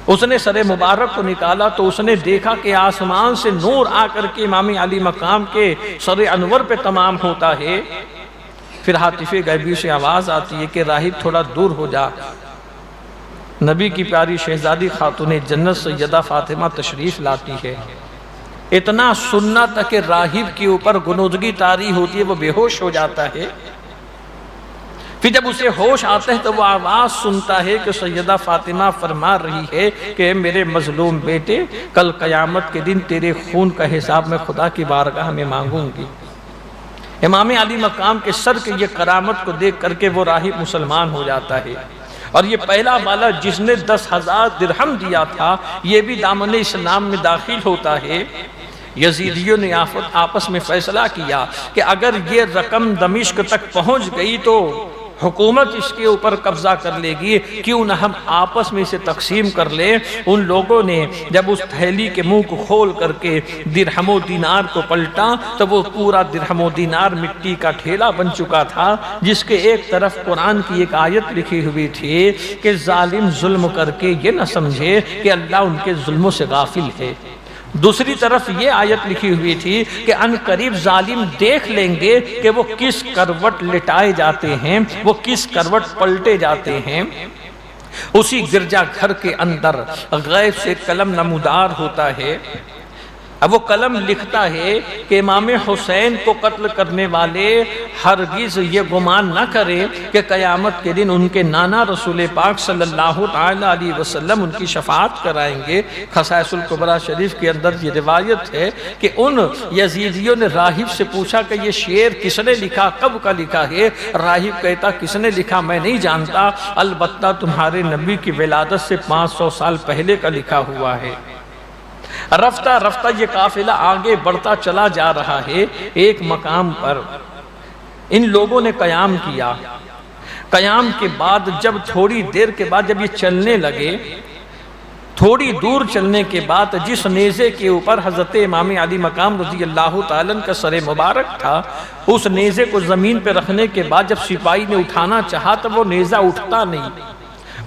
اس نے سر مبارک کو نکالا تو اس نے دیکھا کہ آسمان سے نور آ کر کے امام علی مقام کے سر انور پہ تمام ہوتا ہے۔ پھر ہاتف غیبی سے آواز آتی ہے کہ راہب تھوڑا دور ہو جا۔ نبی کی پیاری شہزادی خاتون جنت سیدہ فاطمہ تشریف لاتی ہے۔ اتنا سننا تک کہ راہب کے اوپر گنودگی طاری ہوتی ہے، وہ بے ہوش ہو جاتا ہے۔ پھر جب اسے ہوش آتا ہے تو وہ آواز سنتا ہے کہ سیدہ فاطمہ فرما رہی ہے کہ میرے مظلوم بیٹے، کل قیامت کے دن تیرے خون کا حساب میں خدا کی بارگاہ میں مانگوں گی۔ امام علی مقام کے سر کے یہ کرامت کو دیکھ کر کے وہ راہب مسلمان ہو جاتا ہے، اور یہ پہلا والا جس نے 10,000 درہم دیا تھا یہ بھی دامن اسلام میں داخل ہوتا ہے۔ یزیدیوں نے آپس میں فیصلہ کیا کہ اگر یہ رقم دمشق تک پہنچ گئی تو حکومت اس کے اوپر قبضہ کر لے گی، کیوں نہ ہم آپس میں اسے تقسیم کر لیں۔ ان لوگوں نے جب اس تھیلی کے منہ کو کھول کر کے درہم و دینار کو پلٹا تو وہ پورا درہم و دینار مٹی کا ٹھیلا بن چکا تھا، جس کے ایک طرف قرآن کی ایک آیت لکھی ہوئی تھی کہ ظالم ظلم کر کے یہ نہ سمجھے کہ اللہ ان کے ظلموں سے غافل ہے۔ دوسری طرف یہ آیت لکھی ہوئی تھی کہ ان قریب ظالم دیکھ لیں گے کہ وہ کس کروٹ لٹائے جاتے ہیں، وہ کس کروٹ پلٹے جاتے ہیں۔ اسی گرجا گھر کے اندر غیب سے قلم نمودار ہوتا ہے۔ اب وہ قلم لکھتا ہے کہ امام حسین کو قتل کرنے والے ہرگز یہ گمان نہ کریں کہ قیامت کے دن ان کے نانا رسول پاک صلی اللہ علیہ وسلم ان کی شفاعت کرائیں گے۔ خصائص الکبریٰ شریف کے اندر یہ روایت ہے کہ ان یزیدیوں نے راہب سے پوچھا کہ یہ شعر کس نے لکھا، کب کا لکھا ہے؟ راہب کہتا کس نے لکھا میں نہیں جانتا، البتہ تمہارے نبی کی ولادت سے 500 سال پہلے کا لکھا ہوا ہے۔ رفتہ رفتہ یہ قافلہ آگے بڑھتا چلا جا رہا ہے۔ ایک مقام پر ان لوگوں نے قیام کیا۔ قیام کے بعد جب تھوڑی دیر کے بعد جب یہ چلنے لگے، تھوڑی دور چلنے کے بعد جس نیزے کے اوپر حضرت امام علی مقام رضی اللہ تعالیٰ کا سر مبارک تھا، اس نیزے کو زمین پہ رکھنے کے بعد جب سپاہی نے اٹھانا چاہا تو وہ نیزہ اٹھتا نہیں،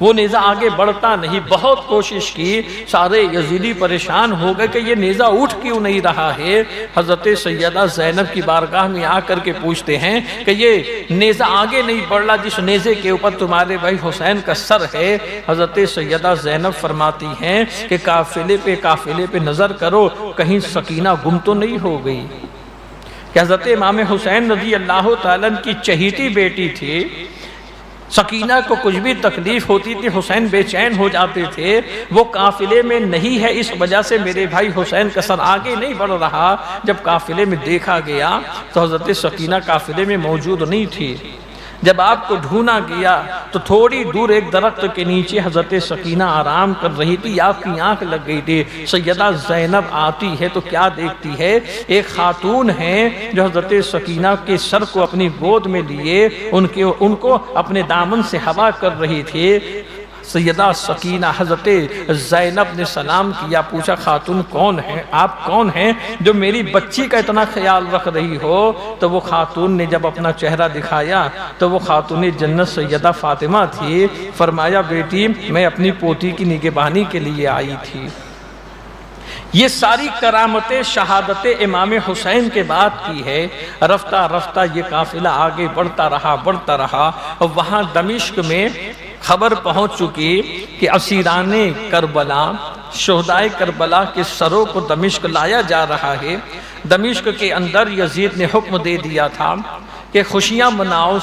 وہ نیزہ آگے بڑھتا نہیں۔ بہت کوشش کی، سارے یزیدی پریشان ہو گئے کہ یہ نیزہ اٹھ کیوں نہیں رہا ہے۔ حضرت سیدہ زینب کی بارگاہ میں آ کر کے پوچھتے ہیں کہ یہ نیزہ آگے نہیں بڑھ رہا جس نیزے کے اوپر تمہارے بھائی حسین کا سر ہے۔ حضرت سیدہ زینب فرماتی ہیں کہ قافلے پہ نظر کرو، کہیں سکینہ گم تو نہیں ہو گئی۔ کہ حضرت امام حسین رضی اللہ تعالیٰ کی چہیتی بیٹی تھی، سکینہ کو کچھ بھی تکلیف ہوتی تھی حسین بے چین ہو جاتے تھے، وہ قافلے میں نہیں ہے، اس وجہ سے میرے بھائی حسین کا سر آگے نہیں بڑھ رہا۔ جب قافلے میں دیکھا گیا تو حضرت سکینہ قافلے میں موجود نہیں تھی۔ جب آپ کو ڈھونڈا گیا تو تھوڑی دور ایک درخت کے نیچے حضرت سکینہ آرام کر رہی تھی، آپ کی آنکھ لگ گئی تھی۔ سیدہ زینب آتی ہے تو کیا دیکھتی ہے؟ ایک خاتون ہے جو حضرت سکینہ کے سر کو اپنی گود میں لیے ان کو اپنے دامن سے ہوا کر رہی تھی۔ سیدہ سکینہ حضرت زینب نے سلام کیا، پوچھا خاتون کون ہے، آپ کون ہیں جو میری بچی کا اتنا خیال رکھ رہی ہو؟ تو وہ خاتون نے جب اپنا چہرہ دکھایا تو وہ خاتون جنت سیدہ فاطمہ تھی۔ فرمایا بیٹی میں اپنی پوتی کی نگہبانی کے لیے آئی تھی۔ یہ ساری کرامتیں شہادت امام حسین کے بعد کی ہے۔ رفتہ رفتہ یہ قافلہ آگے بڑھتا رہا اور وہاں دمشق میں خبر پہنچ چکی کہ اسیران کربلا، شہدائے کربلا کے سروں کو دمشق لایا جا رہا ہے۔ دمشق کے اندر یزید نے حکم دے دیا تھا کہ خوشیاں مناؤ،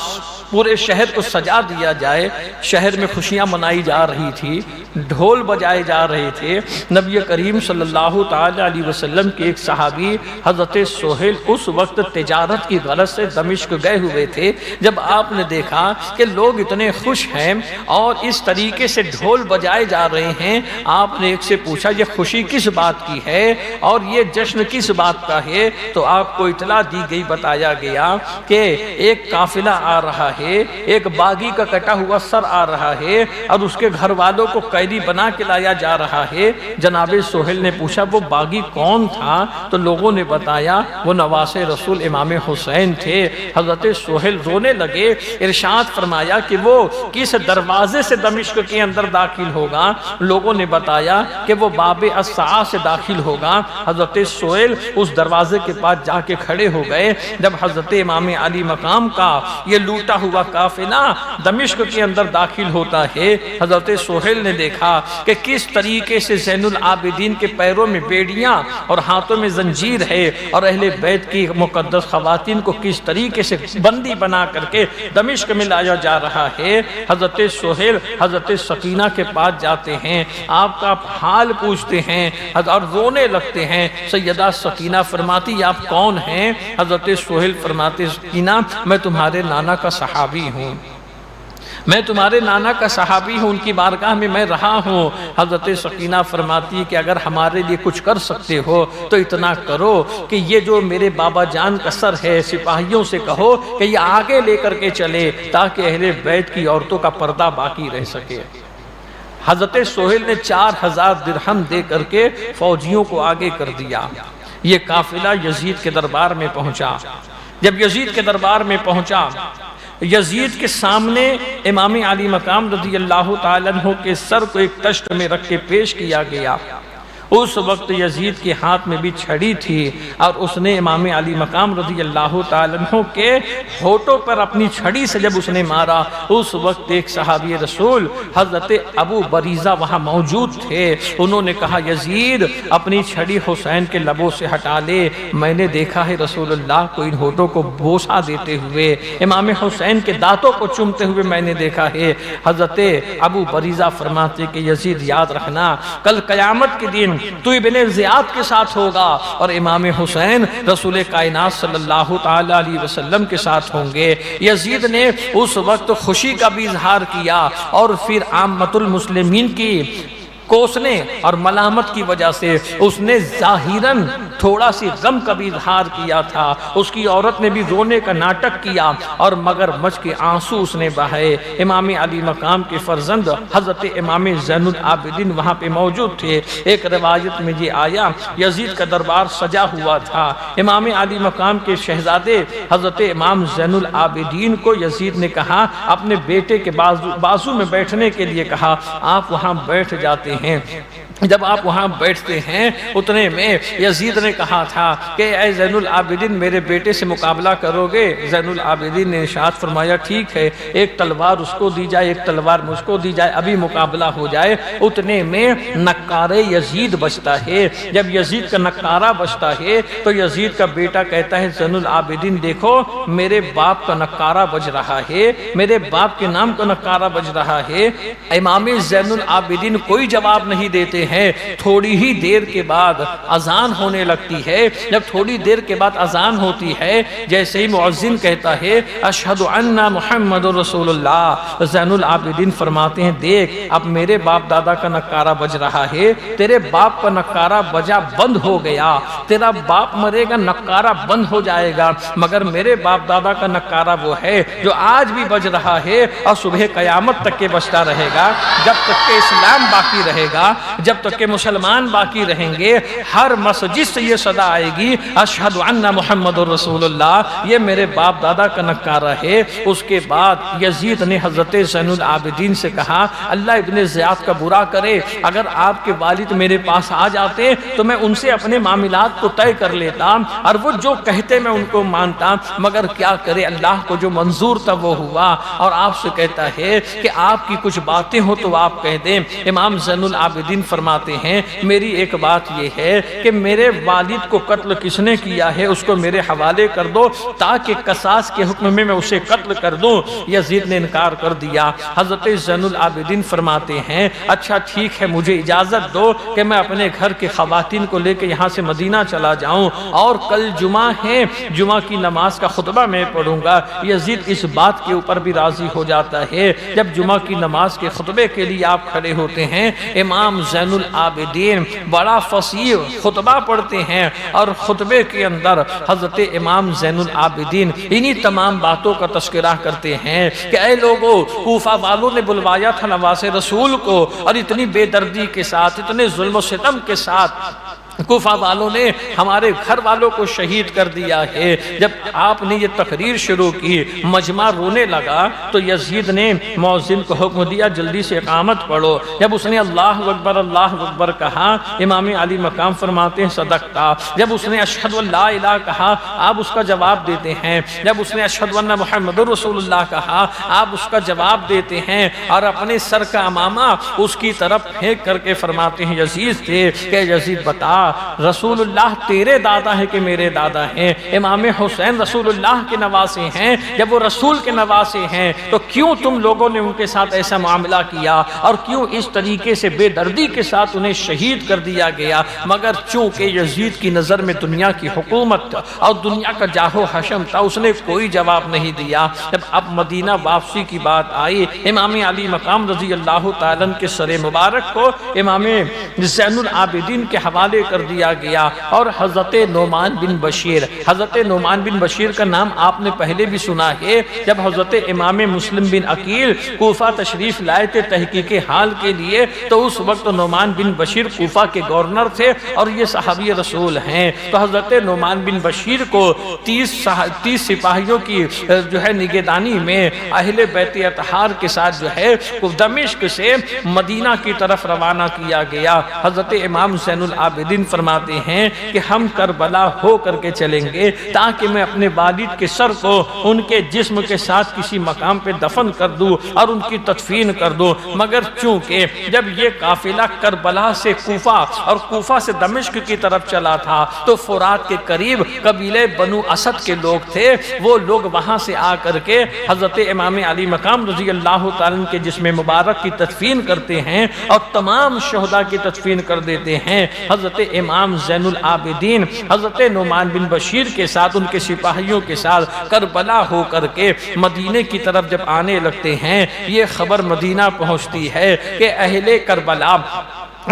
پورے شہر کو سجا دیا جائے، شہر میں خوشیاں منائی جا رہی تھی، ڈھول بجائے جا رہے تھے۔ نبی کریم صلی اللہ تعالی علیہ وسلم کے ایک صحابی حضرت سہیل اس وقت تجارت کی غرض سے دمشق گئے ہوئے تھے۔ جب آپ نے دیکھا کہ لوگ اتنے خوش ہیں اور اس طریقے سے ڈھول بجائے جا رہے ہیں، آپ نے ایک سے پوچھا یہ خوشی کس بات کی ہے اور یہ جشن کس بات کا ہے؟ تو آپ کو اطلاع دی گئی، بتایا گیا کہ ایک قافلہ آ رہا ہے، ایک باغی کا کٹا ہوا سر آ رہا ہے اور اس کے گھر والوں کو قیدی بنا کے لایا جا رہا ہے۔ جناب سہیل نے پوچھا وہ باغی کون تھا؟ تو لوگوں نے بتایا وہ نواز رسول امام حسین تھے۔ حضرت سہیل رونے لگے، ارشاد فرمایا کہ وہ کس دروازے سے دمشق کے اندر داخل ہوگا؟ لوگوں نے بتایا کہ وہ باب السعا سے داخل ہوگا۔ حضرت سہیل اس دروازے کے پاس جا کے کھڑے ہو گئے۔ جب حضرت امام علی مقام کا یہ لوٹا ہوا قافلہ دمشق کے اندر داخل ہوتا ہے، حضرت سہیل نے دیکھا کہ کس طریقے سے زین العابدین کے پیروں میں بیڑیاں اور ہاتھوں میں زنجیر ہے، اور اہل بیت کی مقدس خواتین کو کس طریقے سے بندی بنا کر کے دمشق میں لایا جا رہا ہے۔ حضرت سہیل حضرت سکینہ کے پاس جاتے ہیں، آپ کا حال پوچھتے ہیں اور رونے لگتے ہیں۔ سیدہ سکینہ فرماتی آپ کون ہیں؟ حضرت سہیل فرماتے سکینہ میں تمہارے نانا کا صحابی ہوں، میں تمہارے نانا کا صحابی ہوں، ان کی بارگاہ میں میں رہا ہوں۔ حضرت سکینہ فرماتی ہے کہ اگر ہمارے لیے کچھ کر سکتے ہو تو اتنا کرو کہ یہ جو میرے بابا جان کا سر ہے سپاہیوں سے کہو کہ یہ آگے لے کر کے چلے تاکہ اہل بیت کی عورتوں کا پردہ باقی رہ سکے۔ حضرت سہیل نے 4000 درہم دے کر کے فوجیوں کو آگے کر دیا۔ یہ قافلہ یزید کے دربار میں پہنچا۔ جب یزید کے دربار میں پہنچا، یزید کے سامنے امام علی مقام رضی اللہ تعالیٰ عنہ کے سر کو ایک تشت میں رکھ کے پیش کیا گیا۔ اس وقت یزید کے ہاتھ میں بھی چھڑی تھی اور اس نے امام علی مقام رضی اللہ تعالیٰ عنہ کے ہونٹوں پر اپنی چھڑی سے جب اس نے مارا، اس وقت ایک صحابی رسول حضرت ابو بریزہ وہاں موجود تھے۔ انہوں نے کہا یزید اپنی چھڑی حسین کے لبوں سے ہٹا لے، میں نے دیکھا ہے رسول اللہ کو ان ہونٹوں کو بوسہ دیتے ہوئے، امام حسین کے دانتوں کو چومتے ہوئے میں نے دیکھا ہے۔ حضرت ابو بریزہ فرماتے کہ یزید یاد رکھنا کل قیامت کے دن تو ابن زیاد کے ساتھ ہوگا اور امام حسین رسول کائنات صلی اللہ تعالی علیہ وسلم کے ساتھ ہوں گے۔ یزید نے اس وقت خوشی کا بھی اظہار کیا اور پھر عامت المسلمین کی کوسنے اور ملامت کی وجہ سے اس نے ظاہراً تھوڑا سی غم کا بھی اظہار کیا تھا۔ اس کی عورت نے بھی رونے کا ناٹک کیا اور مگر مچ کے آنسو اس نے بہائے۔ امام علی مقام کے فرزند حضرت امام زین العابدین وہاں پہ موجود تھے۔ ایک روایت میں یہ آیا یزید کا دربار سجا ہوا تھا۔ امام علی مقام کے شہزادے حضرت امام زین العابدین کو یزید نے کہا اپنے بیٹے کے بازو میں بیٹھنے کے لیے کہا، آپ وہاں بیٹھ جاتے ہیں۔ جب آپ وہاں بیٹھتے ہیں اتنے میں یزید نے کہا تھا کہ اے زین العابدین میرے بیٹے سے مقابلہ کرو گے؟ زین العابدین نے ارشاد فرمایا ٹھیک ہے، ایک تلوار اس کو دی جائے، ایک تلوار مجھ کو دی جائے، ابھی مقابلہ ہو جائے۔ اتنے میں نکارے یزید بجتا ہے۔ جب یزید کا نکارہ بجتا ہے تو یزید کا بیٹا کہتا ہے زین العابدین دیکھو میرے باپ کا نکارہ بج رہا ہے، میرے باپ کے نام کا نکارہ بج رہا ہے۔ امام زین العابدین کوئی جواب نہیں دیتے ہیں۔ تھوڑی ہی دیر کے بعد اذان ہونے لگتی ہے۔ جب تھوڑی دیر کے بعد اذان ہوتی ہے، جیسے ہی مؤذن کہتا ہے اشہد ان محمد رسول اللہ، زین العابدین فرماتے ہیں دیکھ اب میرے باپ دادا کا نکارہ بج رہا ہے، تیرے باپ کا نکارہ بجا بند ہو گیا، تیرا باپ مرے گا نکارہ بند ہو جائے گا، مگر میرے باپ دادا کا نکارہ وہ ہے جو آج بھی بج رہا ہے اور صبح قیامت تک کے بجتا رہے گا، جب تک کہ اسلام باقی رہے گا، جب تک کہ مسلمان باقی رہیں گے۔ ہر مسجد سے یہ صدا آئے گی اشہد ان محمد رسول اللہ، یہ میرے باپ دادا کا نکارہ ہے۔ اس کے بعد یزید نے حضرت زین العابدین سے کہا اللہ ابن زیاد کا برا کرے، اگر آپ کے والد میرے پاس آ جاتے تو میں ان سے اپنے معاملات کو طے کر لیتا اور وہ جو کہتے میں ان کو مانتا، مگر کیا کرے اللہ کو جو منظور تھا وہ ہوا۔ اور آپ سے کہتا ہے کہ آپ کی کچھ باتیں ہو تو آپ کہہ دیں۔ امام زین زین العابدین فرماتے ہیں میری ایک بات یہ ہے کہ میرے والد کو قتل کس نے کیا ہے اس کو میرے حوالے کر دو تاکہ قصاص کے حکم میں اسے قتل کر دوں۔ یزید نے انکار کر دیا۔ حضرت زین العابدین فرماتے ہیں اچھا ٹھیک ہے، مجھے اجازت دو کہ میں اپنے گھر کے خواتین کو لے کے یہاں سے مدینہ چلا جاؤں، اور کل جمعہ ہے، جمعہ کی نماز کا خطبہ میں پڑھوں گا۔ یزید اس بات کے اوپر بھی راضی ہو جاتا ہے۔ جب جمعہ کی نماز کے خطبے کے لیے آپ کھڑے ہوتے ہیں، امام زین العابدین بڑا فصیح خطبہ پڑھتے ہیں، اور خطبے کے اندر حضرت امام زین العابدین انہی تمام باتوں کا تذکرہ کرتے ہیں کہ اے لوگوں، کوفہ والوں نے بلوایا تھا نواز رسول کو، اور اتنی بے دردی کے ساتھ، اتنے ظلم و ستم کے ساتھ کوفہ والوں نے ہمارے گھر والوں کو شہید کر دیا ہے۔ جب آپ نے یہ تقریر شروع کی، مجمع رونے لگا، تو یزید نے مؤذن کو حکم دیا جلدی سے اقامت پڑھو۔ جب اس نے اللہ اکبر کہا، امام علی مقام فرماتے ہیں صدقتا۔ جب اس نے اشہد ان لا الہ کہا، آپ اس کا جواب دیتے ہیں۔ جب اس نے اشہد ان محمد رسول اللہ کہا، آپ اس کا جواب دیتے ہیں، اور اپنے سر کا امامہ اس کی طرف پھینک کر کے فرماتے ہیں یزید سے کہ یزید بتا، رسول اللہ تیرے دادا ہے کہ میرے دادا ہیں؟ امام حسین رسول اللہ کے نواسے ہیں۔ جب وہ رسول کے نواسے ہیں تو کیوں تم لوگوں نے ان کے ساتھ ایسا معاملہ کیا، اور کیوں اس طریقے سے بے دردی کے ساتھ انہیں شہید کر دیا گیا؟ مگر چونکہ یزید کی نظر میں دنیا کی حکومت اور دنیا کا جاہ و حشم تھا، اس نے کوئی جواب نہیں دیا۔ جب اب مدینہ واپسی کی بات آئی، امام علی مقام رضی اللہ تعالیٰ کے سر مبارک کو امام زین العابدین کے حوالے کر دیا گیا، اور حضرت نعمان بن بشیر کا نام آپ نے پہلے بھی سنا ہے۔ جب حضرت امام مسلم بن عقیل کوفہ تشریف لائے تھے تحقیق حال کے لیے، تو اس وقت نعمان بن بشیر کوفہ کے گورنر تھے، اور یہ صحابی رسول ہیں۔ تو حضرت نعمان بن بشیر کو 30 سپاہیوں کی جو ہے نگہدانی میں اہل بیت اطہار کے ساتھ جو ہے دمشق سے مدینہ کی طرف روانہ کیا گیا۔ حضرت امام زین العابدین فرماتے ہیں کہ ہم کربلا ہو کر کے چلیں گے تاکہ میں اپنے والد کے سر کو ان کے جسم کے ساتھ کسی مقام پہ دفن کر دوں اور ان کی تدفین کر دوں۔ مگر چونکہ جب یہ قافلہ کربلا سے کوفہ اور کوفہ سے دمشق کی طرف چلا تھا، تو فرات کے قریب قبیلے بنو اسد کے لوگ تھے، وہ لوگ وہاں سے آ کر کے حضرت امام علی مقام رضی اللہ تعالیٰ کے جسم مبارک کی تدفین کرتے ہیں، اور تمام شہداء کی تدفین کر دیتے ہیں۔ حضرت امام زین العابدین حضرت نعمان بن بشیر کے ساتھ، ان کے سپاہیوں کے ساتھ کربلا ہو کر کے مدینے کی طرف جب آنے لگتے ہیں، یہ خبر مدینہ پہنچتی ہے کہ اہل کربلا،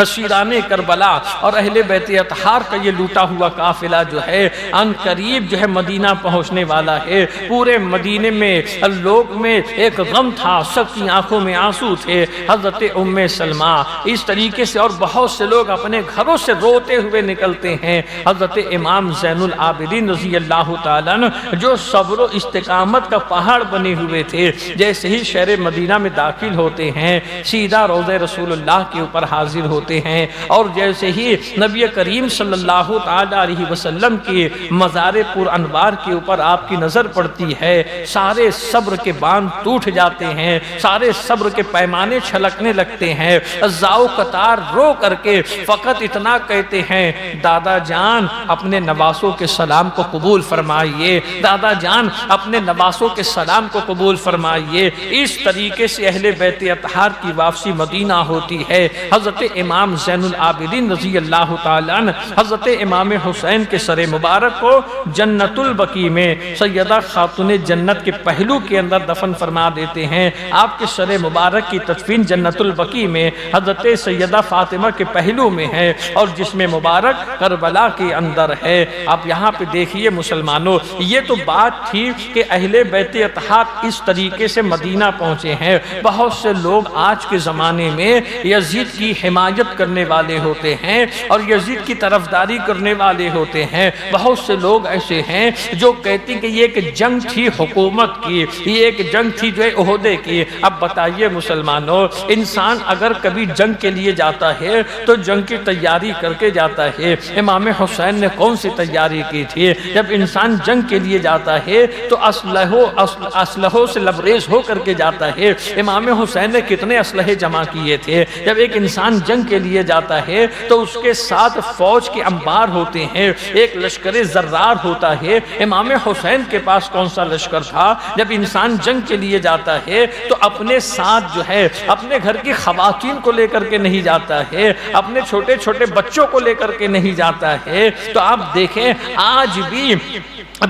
اسیران کربلا اور اہل بیت اطہار کا یہ لوٹا ہوا قافلہ جو ہے ان قریب جو ہے مدینہ پہنچنے والا ہے۔ پورے مدینے میں لوگ میں ایک غم تھا، سب کی آنکھوں میں آنسو تھے۔ حضرت ام سلمہ اس طریقے سے، اور بہت سے لوگ اپنے گھروں سے روتے ہوئے نکلتے ہیں۔ حضرت امام زین العابدین رضی اللہ تعالیٰ جو صبر و استقامت کا پہاڑ بنے ہوئے تھے، جیسے ہی شہر مدینہ میں داخل ہوتے ہیں، سیدھا روضہ رسول اللہ کے اوپر حاضر ہوتے ہیں، اور جیسے ہی نبی کریم صلی اللہ علیہ وسلم کی مزار پر انوار کے اوپر آپ کی نظر پڑتی ہے، سارے صبر کے باندھ ٹوٹ جاتے ہیں، سارے صبر کے پیمانے چھلکنے لگتے ہیں۔ زاؤ قطار رو کر کے فقط اتنا کہتے ہیں، دادا جان اپنے نواسوں کے سلام کو قبول فرمائیے، دادا جان اپنے نواسوں کے سلام کو قبول فرمائیے۔ اس طریقے سے اہل بیت اطہار کی واپسی مدینہ ہوتی ہے۔ حضرت امام زین العابدین رضی اللہ تعالیٰ عنہ حضرت امام حسین کے سر مبارک کو جنت البقیع میں سیدہ خاتون جنت کے پہلو کے اندر دفن فرما دیتے ہیں۔ آپ کے سر مبارک کی تدفین جنت البقیع میں حضرت سیدہ فاطمہ کے پہلو میں ہے، اور جسم مبارک کربلا کے اندر ہے۔ آپ یہاں پہ دیکھیے مسلمانوں، یہ تو بات تھی کہ اہل بیت اطہار اس طریقے سے مدینہ پہنچے ہیں۔ بہت سے لوگ آج کے زمانے میں یزید کی حمایت حمایت کرنے والے ہوتے ہیں اور یزید کی طرفداری کرنے والے ہوتے ہیں۔ بہت سے لوگ ایسے ہیں جو کہتے ہیں کہ یہ ایک جنگ تھی حکومت کی، یہ ایک جنگ تھی جو ہے عہدے کی۔ اب بتائیے مسلمانوں، انسان اگر کبھی جنگ کے لیے جاتا ہے تو جنگ کی تیاری کر کے جاتا ہے۔ امام حسین نے کون سی تیاری کی تھی؟ جب انسان جنگ کے لیے جاتا ہے تو اسلحوں سے لبریز ہو کر کے جاتا ہے۔ امام حسین نے کتنے اسلحے جمع کیے تھے؟ جب ایک انسان جنگ کے لیے جاتا ہے تو اس کے ساتھ فوج کے انبار ہوتے ہیں، ایک لشکر زرار ہوتا ہے۔ امام حسین کے پاس کون سا لشکر تھا؟ جب انسان جنگ کے لیے جاتا ہے تو اپنے ساتھ جو ہے اپنے گھر کی خواتین کو لے کر کے نہیں جاتا ہے، اپنے چھوٹے چھوٹے بچوں کو لے کر کے نہیں جاتا ہے۔ تو آپ دیکھیں آج بھی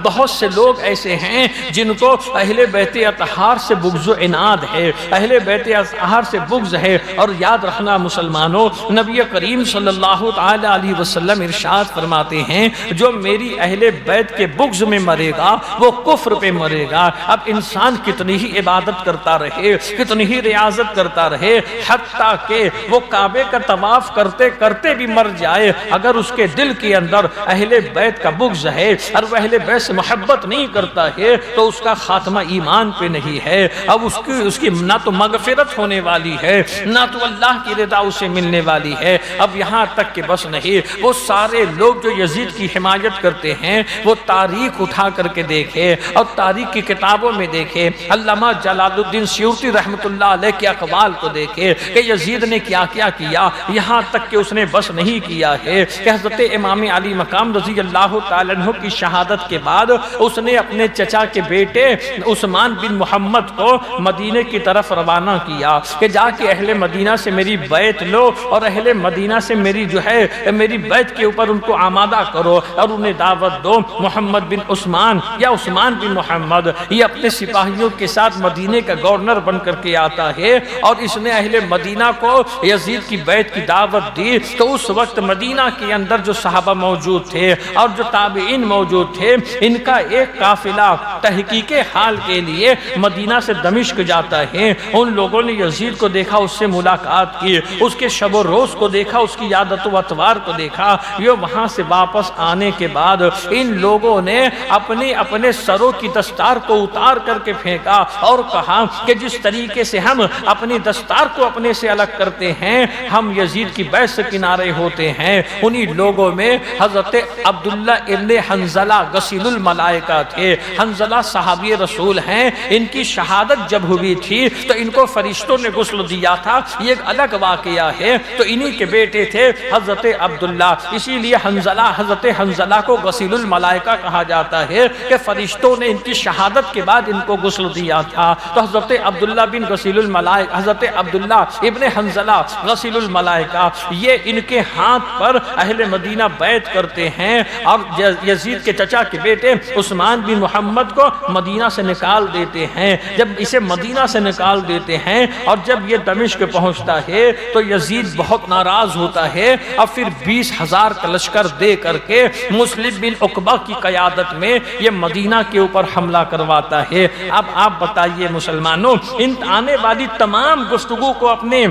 بہت سے لوگ ایسے ہیں جن کو اہل بیت اطہار سے بغض و عناد ہے، اہل بیت اطہار سے بغض ہے۔ اور یاد رکھنا مسلمانوں، نبی کریم صلی اللہ تعالی علیہ وسلم ارشاد فرماتے ہیں جو میری اہل بیت کے بغض میں مرے گا وہ کفر پہ مرے گا۔ اب انسان کتنی ہی عبادت کرتا رہے، کتنی ہی ریاضت کرتا رہے، حتیٰ کہ وہ کعبے کا طواف کرتے کرتے بھی مر جائے، اگر اس کے دل کے اندر اہل بیت کا بغض ہے اور وہ اہل بیت سے محبت نہیں کرتا ہے تو اس کا خاتمہ ایمان پہ نہیں ہے۔ اب اس کی نہ تو مغفرت ہونے والی ہے، نہ تو اللہ کی رضا اسے ملنے والی ہے۔ اب یہاں تک کہ بس نہیں، وہ سارے لوگ جو یزید کی حمایت کرتے ہیں وہ تاریخ اٹھا کر کے دیکھے اور تاریخ کی کتابوں میں دیکھے، علامہ جلال الدین سیوطی رحمۃ اللہ علیہ کے اقوال کو دیکھے کہ یزید نے کیا کیا کیا۔ یہاں تک کہ اس نے بس نہیں کیا ہے کہ حضرت امام علی مقام رضی اللہ تعالیٰ عنہ کی شہادت کے بعد اس نے اپنے چچا کے بیٹے عثمان بن محمد کو مدینے کی طرف روانہ کیا کہ جا کے اہل مدینہ سے میری بیعت لو اور اہل مدینہ سے میری جو ہے میری بیعت کے اوپر ان کو آمادہ کرو اور انہیں دعوت دو۔ محمد بن عثمان یا عثمان بن محمد یہ اپنے سپاہیوں کے ساتھ مدینے کا گورنر بن کر کے آتا ہے اور اس نے اہل مدینہ کو یزید کی بیعت کی دعوت دی۔ تو اس وقت مدینہ کے اندر جو صحابہ موجود تھے اور جو تابعین موجود تھے، ان کا ایک قافلہ تحقیق حال کے لیے مدینہ سے دمشق جاتا ہے۔ ان لوگوں نے یزید کو دیکھا، اس سے ملاقات کی، اس کے شب و روز کو دیکھا، اس کی عادت و اطوار کو دیکھا۔ یہ وہاں سے واپس آنے کے بعد ان لوگوں نے اپنے سروں کی دستار کو اتار کر کے پھینکا اور کہا کہ جس طریقے سے ہم اپنی دستار کو اپنے سے الگ کرتے ہیں، ہم یزید کی بیعت سے کنارے ہوتے ہیں۔ انہی لوگوں میں حضرت عبداللہ ابن حنظلہ غسیل الملائکہ تھے۔ حنظلہ صحابی رسول ہیں، ان کی شہادت جب ہوئی تھی تو ان کو فرشتوں نے غسل دیا تھا، یہ ایک الگ واقعہ ہے۔ تو انہی کے بیٹے تھے حضرت عبداللہ، اسی لیے حضرت حنظلہ کو غسیل الملائکہ کہا جاتا ہے کہ فرشتوں نے ان کی شہادت کے بعد ان کو غسل دیا تھا۔ تو حضرت عبداللہ بن غسیل الملائکہ، حضرت عبداللہ ابن حنظلہ غسیل الملائکہ، یہ ان کے ہاتھ پر اہل مدینہ بیعت کرتے ہیں اور یزید کے چچا کے بیٹے عثمان بن محمد کو مدینہ سے نکال دیتے ہیں۔ جب اسے مدینہ سے نکال دیتے ہیں اور جب یہ دمشق پہنچتا ہے تو یزید بہت ناراض ہوتا ہے اور پھر 20,000 کا لشکر دے کر کے مسلم بن عقبہ کی قیادت میں یہ مدینہ کے اوپر حملہ کرواتا ہے۔ اب آپ بتائیے مسلمانوں، ان آنے والی تمام گفتگو کو اپنے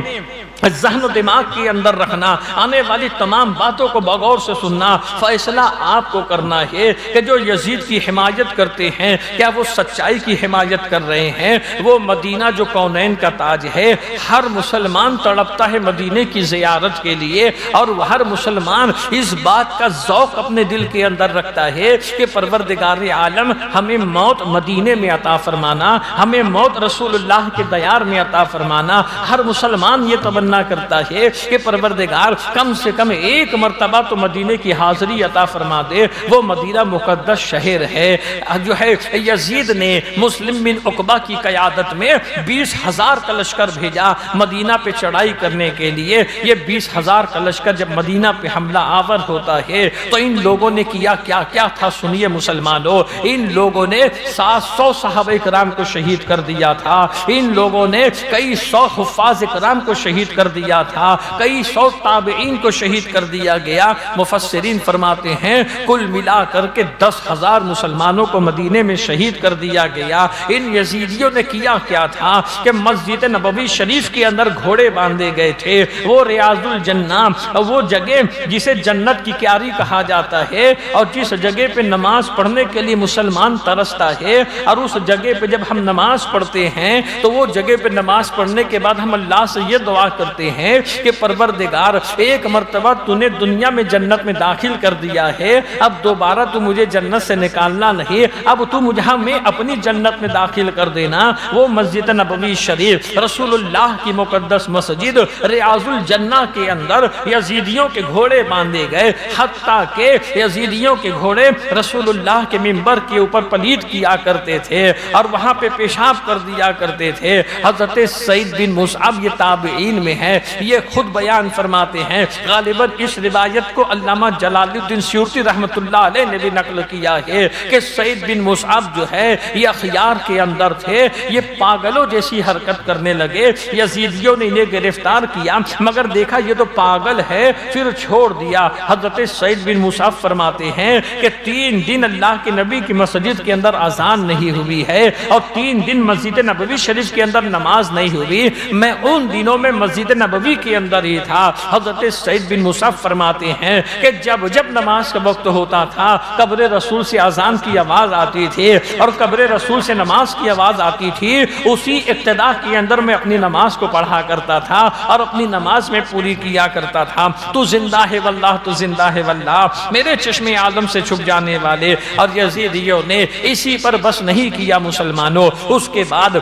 ذہن و دماغ کے اندر رکھنا، آنے والی تمام باتوں کو بغور سے سننا، فیصلہ آپ کو کرنا ہے کہ جو یزید کی حمایت کرتے ہیں کیا وہ سچائی کی حمایت کر رہے ہیں؟ وہ مدینہ جو کونین کا تاج ہے، ہر مسلمان تڑپتا ہے مدینے کی زیارت کے لیے اور ہر مسلمان اس بات کا ذوق اپنے دل کے اندر رکھتا ہے کہ پروردگار عالم ہمیں موت مدینے میں عطا فرمانا، ہمیں موت رسول اللہ کے دیار میں عطا فرمانا۔ ہر مسلمان یہ تمنا کرتا ہے کہ پروردگار کم سے کم ایک مرتبہ تو مدینے کی حاضری عطا فرما دے۔ وہ مدینہ مقدس شہر ہے جو ہے۔ یزید نے مسلم بن عقبہ کی قیادت میں 20,000 کا لشکر بھیجا مدینہ پہ چڑھائی کرنے کے لیے۔ یہ 20,000 کا لشکر جب مدینہ پہ حملہ آور ہوتا ہے تو ان لوگوں نے کیا کیا تھا سنیے مسلمانوں۔ ان لوگوں نے 700 صحابہ کرام کو شہید کر دیا تھا، ان لوگوں نے کئی 100 حفاظ کرام کو شہید کر دیا تھا، کئی سو تابعین کو شہید کر دیا گیا۔ مفسرین فرماتے ہیں کل ملا کر کے 10,000 مسلمانوں کو مدینے میں شہید کر دیا گیا۔ ان یزیدیوں نے کیا کیا تھا کہ مسجد نبوی شریف کے اندر گھوڑے باندھے گئے تھے، وہ ریاض الجنہ، وہ جگہ جسے جنت کی کیاری کہا جاتا ہے اور جس جگہ پہ نماز پڑھنے کے لیے مسلمان ترستا ہے، اور اس جگہ پہ جب ہم نماز پڑھتے ہیں تو وہ جگہ پہ نماز پڑھنے کے بعد ہم اللہ سے یہ دعا کرتے ہیں کہ پروردگار ایک مرتبہ تو نے دنیا میں جنت میں داخل کر دیا ہے، اب دوبارہ تو مجھے جنت سے نکالنا نہیں، اب تو مجھے ہمیں اپنی جنت میں داخل کر دینا۔ وہ مسجد نبوی شریف رسول اللہ کی مقدس مسجد ریاض الجنہ کے اندر یزیدیوں کے گھوڑے باندھے گئے، حتیٰ کہ یزیدیوں کے گھوڑے رسول اللہ کے منبر کے اوپر پلیٹ کیا کرتے تھے اور وہاں پہ پیشاب کر دیا کرتے تھے۔ حضرت سعید بن مصعب یہ تابعین میں ہے، یہ خود بیان فرماتے ہیں، غالباً اس روایت کو علامہ جلال الدین سیوطی رحمۃ اللہ علیہ نے بھی نقل کیا ہے کہ سعید بن مصعب جو ہے یہ اخیار کے اندر تھے، یہ پاگلوں جیسی حرکت کرنے لگے۔ یزیدیوں نے انہیں گرفتار کیا مگر دیکھا یہ تو پاگل ہے، پھر چھوڑ دیا۔ حضرت سعید بن مصعب فرماتے ہیں کہ 3 دن اللہ کے نبی کی مسجد کے اندر اذان نہیں ہوئی ہے اور 3 دن مسجد نبوی شریف کے اندر نماز نہیں ہوئی، میں ان دنوں میں مسجد نبوی کے اندر ہی تھا۔ حضرت سعید بن مصعب فرماتے ہیں کہ جب جب نماز کا وقت ہوتا تھا قبر رسول سے اذان کی آواز آتی تھی اور قبر رسول سے نماز کی آواز آتی تھی، اسی ابتدا کے اندر میں اپنی نماز کو پڑھا کرتا تھا اور اپنی نماز میں پوری کیا کرتا تھا۔ تو زندہ ہے واللہ، تو زندہ ہے واللہ، میرے چشم عالم سے چھپ جانے والے۔ اور یزیدیوں نے اسی پر بس نہیں کیا مسلمانوں، اس کے بعد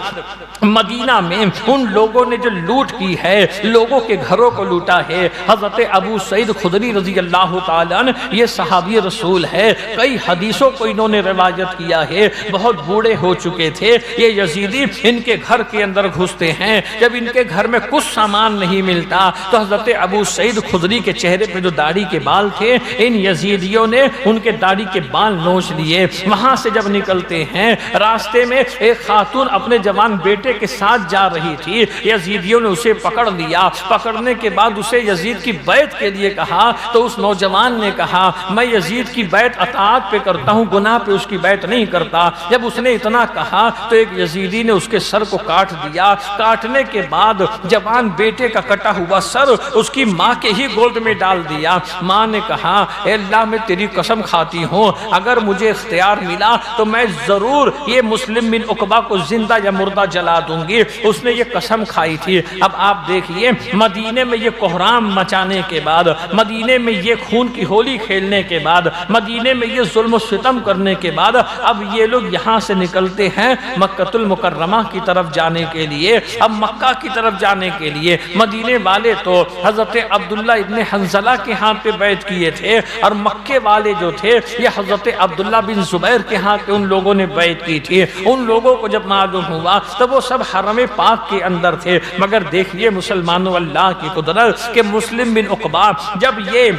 مدینہ میں ان لوگوں نے جو لوٹ کی ہے، لوگوں کے گھروں کو لوٹا ہے۔ حضرت ابو سعید خدری رضی اللہ تعالیٰ عنہ یہ صحابی رسول ہے، کئی حدیثوں کو انہوں نے روایت کیا ہے، بہت بوڑھے ہو چکے تھے یہ یزیدی، ان کے گھر کے اندر گھستے ہیں، جب ان کے گھر میں کچھ سامان نہیں ملتا تو حضرت ابو سعید خدری کے چہرے پہ جو داڑھی کے بال تھے ان یزیدیوں نے ان کے داڑھی کے بال نوچ لیے۔ وہاں سے جب نکلتے ہیں راستے میں ایک خاتون اپنے جوان بیٹے کے ساتھ جا رہی تھی، یزیدیوں نے اسے پکڑ لیا، پکڑنے کے بعد اسے یزید کی بیعت کے لیے کہا تو اس نوجوان نے کہا میں یزید کی بیعت اطاعت پہ کرتا ہوں، گناہ پہ اس کی بیعت نہیں کرتا۔ جب اس نے اتنا کہا تو ایک یزیدی نے اس کے سر کو کاٹ دیا، کاٹنے کے بعد جوان بیٹے کا کٹا ہوا سر اس کی ماں کے ہی گود میں ڈال دیا۔ ماں نے کہا اے اللہ میں تیری قسم کھاتی ہوں اگر مجھے اختیار ملا تو میں ضرور یہ مسلم بن عقبہ کو زندہ یا مردہ جلا دوں گی۔ اس نے یہ قسم کھائی تھی۔ اب آپ دیکھیے مدینے میں یہ کوہرام مچانے کے بعد، مدینے میں یہ خون کی ہولی کھیلنے کے بعد، مدینے میں یہ ظلم و ستم کرنے کے بعد اب یہ لوگ یہاں سے نکلتے ہیں مکہ المکرمہ کی طرف جانے کے لیے۔ اب مکہ کی طرف جانے کے لیے مدینے والے تو حضرت عبداللہ ابن حنظلہ کے ہاں پہ بیعت کیے تھے اور مکے والے جو تھے یہ حضرت عبداللہ بن زبیر کے ہاں پہ ان لوگوں نے بیعت کی تھی۔ ان لوگوں کو جب معلوم ہوا تب وہ سب حرم پاک کے اندر تھے، مگر دیکھیے مسلمانوں اللہ کی قدرت کہ مسلم بن عقبہ جب یہ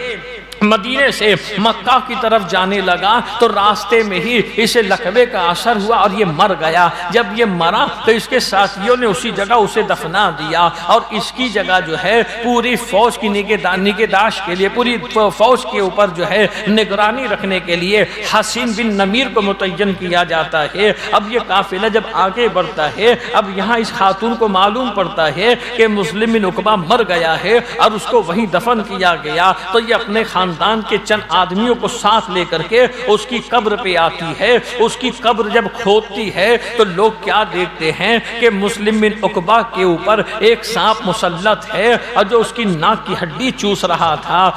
مدینے سے مکہ کی طرف جانے لگا تو راستے میں ہی اسے لقبے کا اثر ہوا اور یہ مر گیا۔ جب یہ مرا تو اس کے ساتھیوں نے اسی جگہ اسے دفنا دیا اور اس کی جگہ جو ہے پوری فوج کی نگہداشت کے لیے، پوری فوج کے اوپر جو ہے نگرانی رکھنے کے لیے حسین بن نمیر کو متعین کیا جاتا ہے۔ اب یہ قافلہ جب آگے بڑھتا ہے، اب یہاں اس خاتون کو معلوم پڑتا ہے کہ مسلم بن عقبہ مر گیا ہے اور اس کو وہیں دفن کیا گیا، تو یہ اپنے خاندان کے چند آدمیوں کو ساتھ لے کر کے اس کی قبر پہ آتی ہے۔ اس کی قبر جب کھودتی ہے تو لوگ کیا دیکھتے ہیں کہ مسلم بن عقبہ کے اوپر ایک سانپ مسلط ہے اور جو اس کی ناک کی ہڈی چوس رہا تھا۔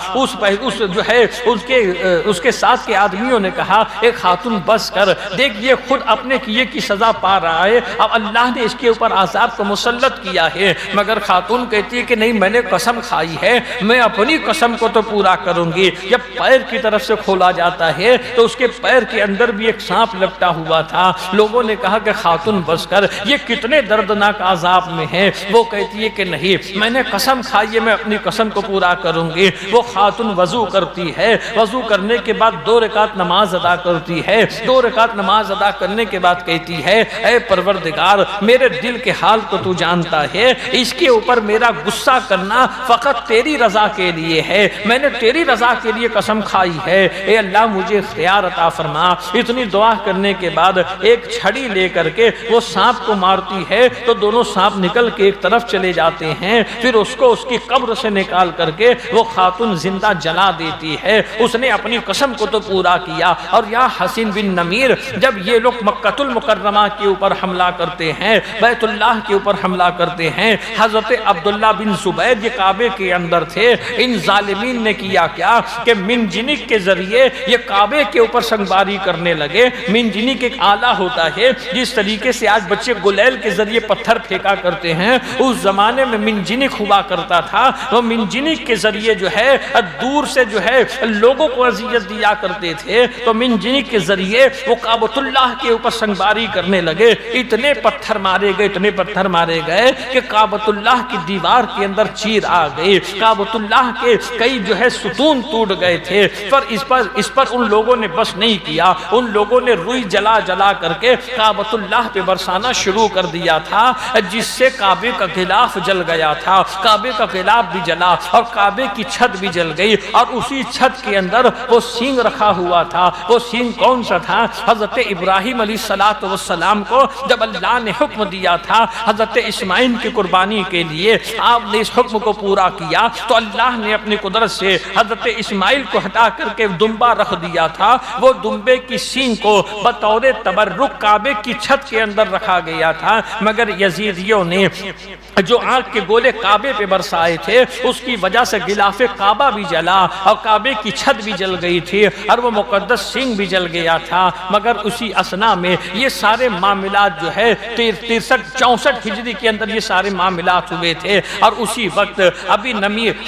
اس کے ساتھ کے آدمیوں نے کہا ایک خاتون بس کر، دیکھ یہ خود اپنے کیے کی سزا پا رہا ہے، اب اللہ نے اس کے اوپر عذاب کو مسلط کیا ہے۔ مگر خاتون کہتی ہے کہ نہیں، میں نے قسم کھائی ہے، میں اپنی قسم کو تو پورا کروں گی۔ گے جب پیر کی طرف سے کھولا جاتا ہے تو اس کے پیر کے اندر بھی ایک سانپ لپٹا ہوا تھا۔ لوگوں نے کہا کہ خاتون بس کر، یہ کتنے دردناک عذاب میں ہے۔ وہ کہتی ہے کہ نہیں، میں نے قسم کھائی ہے میں اپنی قسم کو پورا کروں گی۔ وہ خاتون وضو کرتی ہے، وضو کرنے کے بعد 2 رکعت نماز ادا کرتی ہے۔ 2 رکعت نماز ادا کرنے کے بعد کہتی ہے اے پروردگار، میرے دل کے حال کو تو جانتا ہے، اس کے اوپر میرا غصہ کرنا فقط تیری رضا کے لیے ہے، میں نے تیری رضا کے لیے قسم کھائی ہے، اے اللہ مجھے اختیار عطا فرما۔ اتنی دعا کرنے کے بعد ایک چھڑی لے کر کے وہ سانپ کو مارتی ہے تو دونوں سانپ نکل کے ایک طرف چلے جاتے ہیں۔ پھر اس کو اس کی قبر سے نکال کر کے وہ خاتون زندہ جلا دیتی ہے۔ اس نے اپنی قسم کو تو پورا کیا۔ اور یا حسین بن نمیر، جب یہ لوگ مکہ المکرمہ کے اوپر حملہ کرتے ہیں، بیت اللہ کے اوپر حملہ کرتے ہیں، حضرت عبداللہ بن زبیر یہ کعبے کے اندر تھے، ان ظالمین نے کیا کیا کہ منجنیق کے ذریعے یہ کعبے کے اوپر سنگباری کرنے لگے۔ منجنیق ایک آلہ ہوتا ہے، جس طریقے سے آج بچے گلیل کے ذریعے پتھر پھینکا کرتے ہیں، اس زمانے میں منجنیق ہوا کرتا تھا۔ وہ منجنیق کے ذریعے جو ہے دور سے جو ہے لوگوں کو اذیت دیا کرتے تھے، تو منجنیق کے ذریعے وہ کعبۃ اللہ کے اوپر سنگباری کرنے لگے۔ اتنے پتھر مارے گئے، اتنے پتھر مارے گئے کہ کعبۃ اللہ کی دیوار کے اندر چیر آ گئی، کعبۃ اللہ کے کئی جو ہے ستون ٹوٹ گئے تھے۔ پر اس پر ان لوگوں نے بس نہیں کیا، ان لوگوں نے روئی جلا جلا کر کے کعبۃ اللہ پہ برسانا شروع کر دیا تھا، جس سے کعبے کا غلاف جل گیا تھا، کعبے کا غلاف بھی جلا اور کعبے کی چھت بھی جل گئی۔ اور اسی چھت کے اندر وہ سینگ رکھا ہوا تھا۔ وہ سینگ کون سا تھا؟ حضرت ابراہیم علیہ السلام کو جب اللہ نے حکم دیا تھا حضرت اسماعیل کی قربانی کے لیے، آپ نے اس حکم کو پورا کیا تو اللہ نے اپنی قدرت سے حضرت اسماعیل کو ہٹا کر کے دمبا رکھ دیا تھا۔ وہ دمبے کی سینگ کو بطور تبرک کعبے کی چھت کے اندر رکھا گیا تھا، مگر یزیدیوں نے جو آگ کے گولے کعبے پہ برسائے تھے اس کی وجہ سے غلاف کعبہ بھی جلا اور کعبے کی چھت بھی جل گئی تھی اور وہ مقدس سینگ بھی جل گیا تھا۔ مگر اسی اثنا میں یہ سارے معاملات جو ہے 63-64 ہجری کے اندر یہ سارے معاملات ہوئے تھے، اور اسی وقت ابھی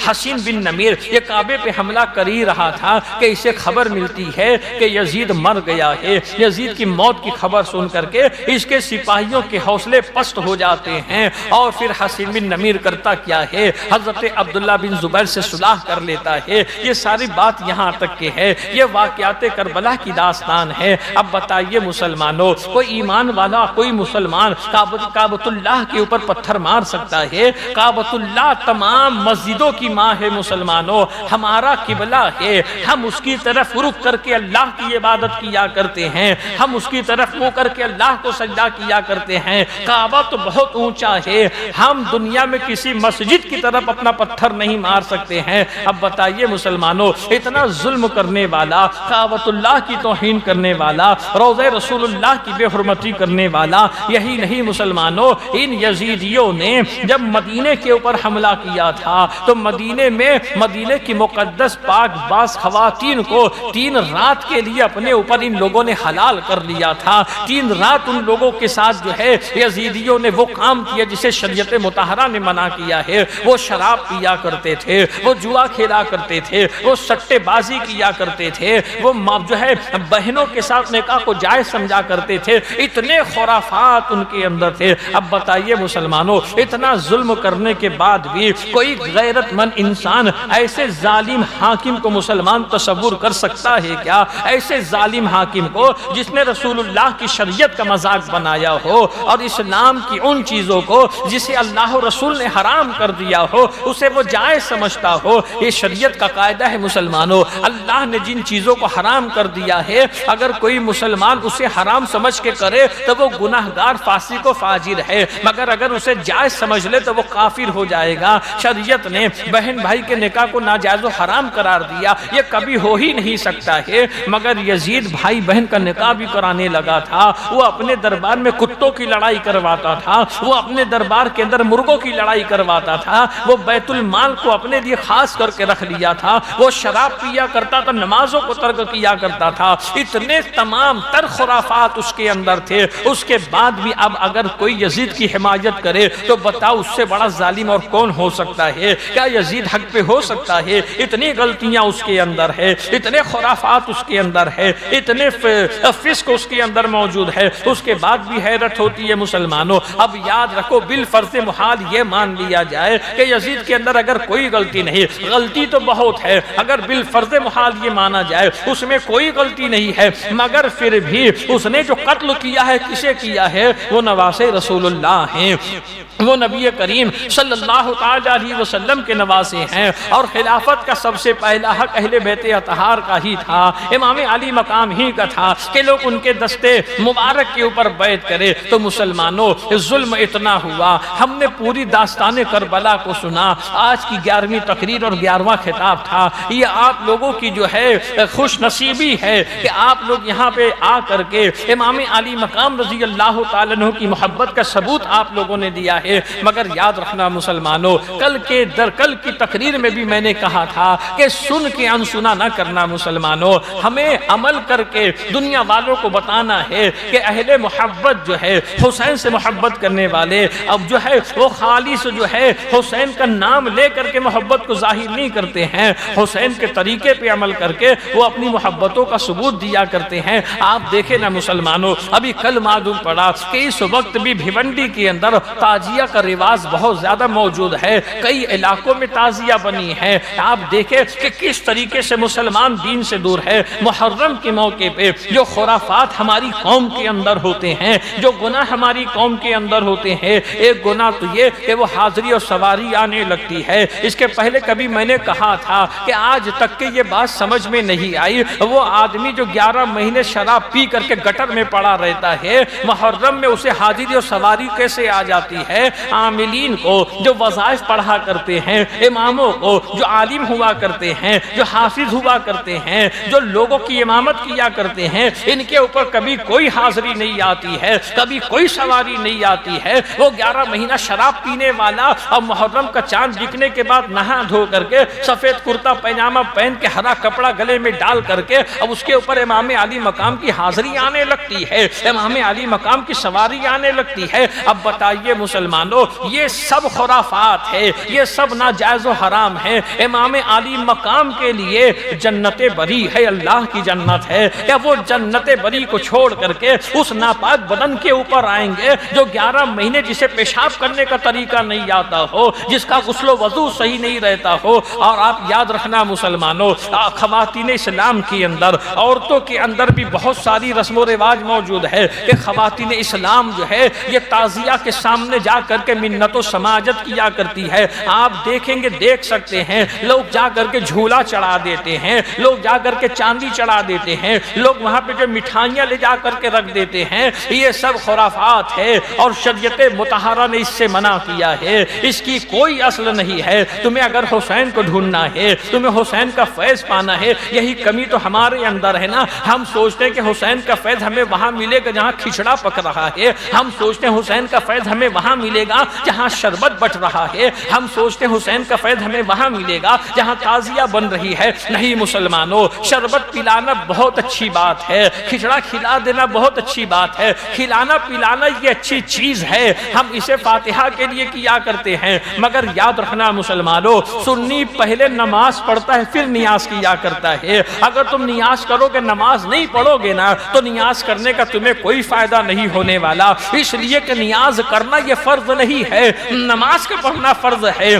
حسین بن نمیر یہ کعبے پہ حملہ کر ہی رہا تھا کہ اسے خبر ملتی ہے کہ یزید مر گیا ہے۔ یزید کی موت کی خبر سن کر کے اس کے سپاہیوں کے حوصلے پست ہو جاتے ہیں، اور پھر حسین بن نمیر کرتا کیا ہے، حضرت عبداللہ بن زبیر سے صلح کر لیتا ہے۔ یہ ساری بات یہاں تک کہ ہے، یہ واقعات کربلا کی داستان ہے۔ اب بتائیے مسلمانوں، کوئی ایمان والا کوئی مسلمان کعبۃ اللہ کے اوپر پتھر مار سکتا ہے؟ کعبۃ اللہ تمام مسجدوں کی ماں ہے مسلمانوں، ہمارا قبلہ ہے، ہم اس کی طرف رخ کر کے اللہ کی عبادت کیا کرتے ہیں، ہم اس کی طرف منہ کر کے اللہ کو سجدہ کیا کرتے ہیں۔ کعبہ تو بہت اونچا ہے، ہم دنیا میں کسی مسجد کی طرف اپنا پتھر نہیں مار سکتے ہیں۔ اب بتائیے مسلمانوں، اتنا ظلم کرنے والا، کعبۃ اللہ کی توہین کرنے والا، روضہ رسول اللہ کی بے حرمتی کرنے والا، یہی نہیں مسلمانوں، ان یزیدیوں نے جب مدینے کے اوپر حملہ کیا تھا تو مدینے کی مقدس پاک باز خواتین کو 3 رات کے لیے اپنے اوپر ان لوگوں نے حلال کر لیا تھا۔ 3 رات ان لوگوں کے ساتھ جو ہے یزیدیوں نے وہ کام کیا جسے شریعت مطہرہ نے منع کیا ہے۔ وہ شراب پیا کرتے تھے، وہ جوا کھیلا کرتے تھے، وہ سٹے بازی کیا کرتے تھے، وہ جو ہے بہنوں کے ساتھ نکاح کو جائز سمجھا کرتے تھے۔ اتنے خرافات ان کے اندر تھے۔ اب بتائیے مسلمانوں، اتنا ظلم کرنے کے بعد بھی کوئی غیرت مند انسان ایسے ظالم حاکم کو مسلمان تصور کر سکتا ہے کیا؟ ایسے ظالم حاکم کو جس نے رسول اللہ کی شریعت کا مذاق بنایا ہو اور اسلام کی ان چیزوں کو جسے اللہ و رسول نے حرام کر دیا ہو اسے وہ جائز سمجھتا ہو۔ یہ شریعت کا قاعدہ ہے مسلمانوں، اللہ نے جن چیزوں کو حرام کر دیا ہے اگر کوئی مسلمان اسے حرام سمجھ کے کرے تو وہ گناہگار فاسق و فاجر ہے، مگر اگر اسے جائز سمجھ لے تو وہ کافر ہو جائے گا۔ شریعت نے بہن بھائی کے نکاح کو ناجائز و حرام قرار دیا، یہ کبھی ہو ہی نہیں سکتا ہے، مگر یزید بھائی بہن کا نکاح بھی کرانے لگا تھا۔ وہ اپنے دربار میں کتوں کی لڑائی کرواتا تھا، وہ اپنے دربار کے اندر مرغوں کی لڑائی کرواتا تھا، وہ بیت المال کو اپنے لیے خاص کر کے رکھ لیا تھا، وہ شراب پیا کرتا تھا، نمازوں کو ترک کیا کرتا تھا۔ اتنے تمام تر خرافات اس کے اندر تھے، اس کے بعد بھی اب اگر کوئی یزید کی حمایت کرے تو بتاؤ اس سے بڑا ظالم اور کون ہو سکتا ہے؟ کیا یزید حق پہ ہو سکتا ہے؟ اتنی غلطیاں اس کے اندر ہے، اتنے خرافات اس کے اندر ہے، اتنے فسق اس کے اندر موجود ہے، اس کے بعد بھی حیرت ہوتی ہے مسلمانوں۔ اب یاد رکھو بالفرض محال یہ مان لیا جائے کہ یزید کے اندر اگر کوئی غلطی نہیں، غلطی تو بہت ہے، اگر بالفرض محال یہ مانا جائے اس میں کوئی غلطی نہیں ہے، مگر پھر بھی اس نے جو قتل کیا ہے کسے کیا ہے؟ وہ نواسے رسول اللہ ہیں، وہ نبی کریم صلی اللہ تعالی علیہ وسلم کے نواسے ہیں، اور خلافت کا سب سے پہلا حق اہل بیت اطہار کا ہی تھا، امام علی مقام ہی کا تھا کہ لوگ ان کے دستے مبارک کے اوپر بیعت کرے۔ تو مسلمانوں ظلم اتنا ہوا، ہم نے پوری داستان کربلا کو سنا، آج کی 11ویں تقریر اور 11واں خطاب تھا، یہ آپ لوگوں کی جو ہے خوش نصیبی ہے کہ آپ لوگ یہاں پہ آ کر کے امام علی مقام رضی اللہ تعالیٰ عنہ کی محبت کا ثبوت آپ لوگوں نے دیا ہے۔ مگر یاد رکھنا مسلمانوں، کل کی تقریر میں بھی میں نے کہا تھا کہ سن کے انسنا نہ کرنا مسلمانوں، ہمیں عمل کر کے دنیا والوں کو بتانا ہے کہ اہل محبت جو ہے حسین سے محبت کرنے والے اب جو ہے وہ خالص جو ہے حسین کا نام لے کر کے محبت کو ظاہر نہیں کرتے ہیں، حسین کے طریقے پہ عمل کر کے وہ اپنی محبتوں کا ثبوت دیا کرتے ہیں۔ آپ دیکھیں نا مسلمانوں، ابھی کل معلوم پڑا کہ اس وقت بھی بھیونڈی کے اندر تعزیہ کا رواج بہت زیادہ موجود ہے، کئی علاقوں میں تعزیہ بنی ہے۔ آپ دیکھیں کہ کس طریقے سے مسلمان دین سے دور ہے۔ محرم کے موقع پہ جو خرافات ہماری قوم کے اندر ہوتے ہیں، جو گناہ ہماری قوم کے اندر ہوتے ہیں، ایک گناہ تو یہ کہ وہ حاضری اور سواری آنے لگتی ہے۔ اس کے پہلے کبھی میں نے کہا تھا کہ آج تک کہ یہ بات سمجھ میں نہیں آئی، وہ آدمی جو 11 مہینے شراب پی کر کے گٹر میں پڑا رہتا ہے، محرم میں اسے حاضری اور سواری کیسے آ جاتی ہے؟ عاملین کو جو وظائف پڑھا کرتے ہیں، اماموں کو جو عالم ہوا کرتے ہیں، جو حافظ ہوا کرتے ہیں، جو لوگوں کی امامت کیا کرتے ہیں، ان کے اوپر کبھی کوئی حاضری نہیں آتی ہے، کبھی کوئی سواری نہیں آتی ہے۔ وہ 11 مہینہ شراب پینے والا اور محرم کا چاند دکھنے کے بعد نہا دھو کر کے سفید کرتا پیجامہ پہن کے ہرا کپڑا گلے میں ڈال کر کے اب اس کے اوپر امام علی مقام کی حاضری آنے لگتی ہے، امام علی مقام کی سواری آنے لگتی ہے۔ اب بتائیے مسلمانوں، یہ سب خرافات ہے، یہ سب ناجائز و حرام ہے۔ امام علی مقام کے لیے جنت بری ہے، اللہ کی جنت ہے، یا وہ جنت بری کو چھوڑ کر کے اس ناپاک بدن کے اوپر آئیں گے جو 11 مہینے جسے پیشاب کرنے کا طریقہ نہیں آتا ہو، جس کا غسل و وضو صحیح نہیں رہتا ہو۔ اور آپ یاد رکھنا مسلمانوں، خواتین اسلام کے اندر، عورتوں کے اندر بھی بہت ساری رسم و رواج موجود ہے کہ خواتین اسلام جو ہے یہ تعزیہ کے سامنے جا کر کے منت و سماجت کیا کرتی ہے۔ آپ دیکھیں گے، دیکھ سکتے ہیں، لوگ جا کر کے جھولا چڑھا دیتے ہیں، لوگ جا کر کے چاندی چڑھا دیتے ہیں، لوگ وہاں پہ جو مٹھائیاں لے جا کر کے رکھ دیتے ہیں۔ یہ سب خرافات ہے اور شریعت مطہرہ نے اس سے منع کیا ہے، اس کی کوئی اصل نہیں ہے۔ تمہیں اگر حسین کو ڈھونڈنا ہے، تمہیں حسین کا فیض پانا ہے، یہی کمی تو ہمارے اندر ہے نا۔ ہم سوچتے ہیں کہ حسین کا فیض ہمیں وہاں ملے گا جہاں کھچڑا پک رہا ہے، ہم سوچتے ہیں حسین کا فیض ہمیں وہاں ملے گا جہاں شربت بٹ رہا ہے، ہم سوچتے ہیں حسین کا فیض ہمیں وہاں ملے گا جہاں تعزیہ بن رہی ہے۔ نہیں مسلمانوں، شربت پلانا بہت اچھی بات ہے، کھچڑا کھلا دینا بہت اچھی بات ہے، کھلانا پلانا یہ اچھی چیز ہے، ہم اسے فاتحہ کے لیے کیا کرتے ہیں۔ مگر یاد رکھنا مسلمانوں، سنی پہلے نماز پڑھتا ہے پھر نیاز کیا کرتا ہے۔ اگر تم نیاز کرو گے، نماز نہیں پڑھو گے نا، تو نیاز کرنے کا تمہیں کوئی فائدہ نہیں ہونے والا، اس لیے کہ نیاز کرنا یہ فرض نہیں ہے، نماز کا پڑھنا فرض ہے۔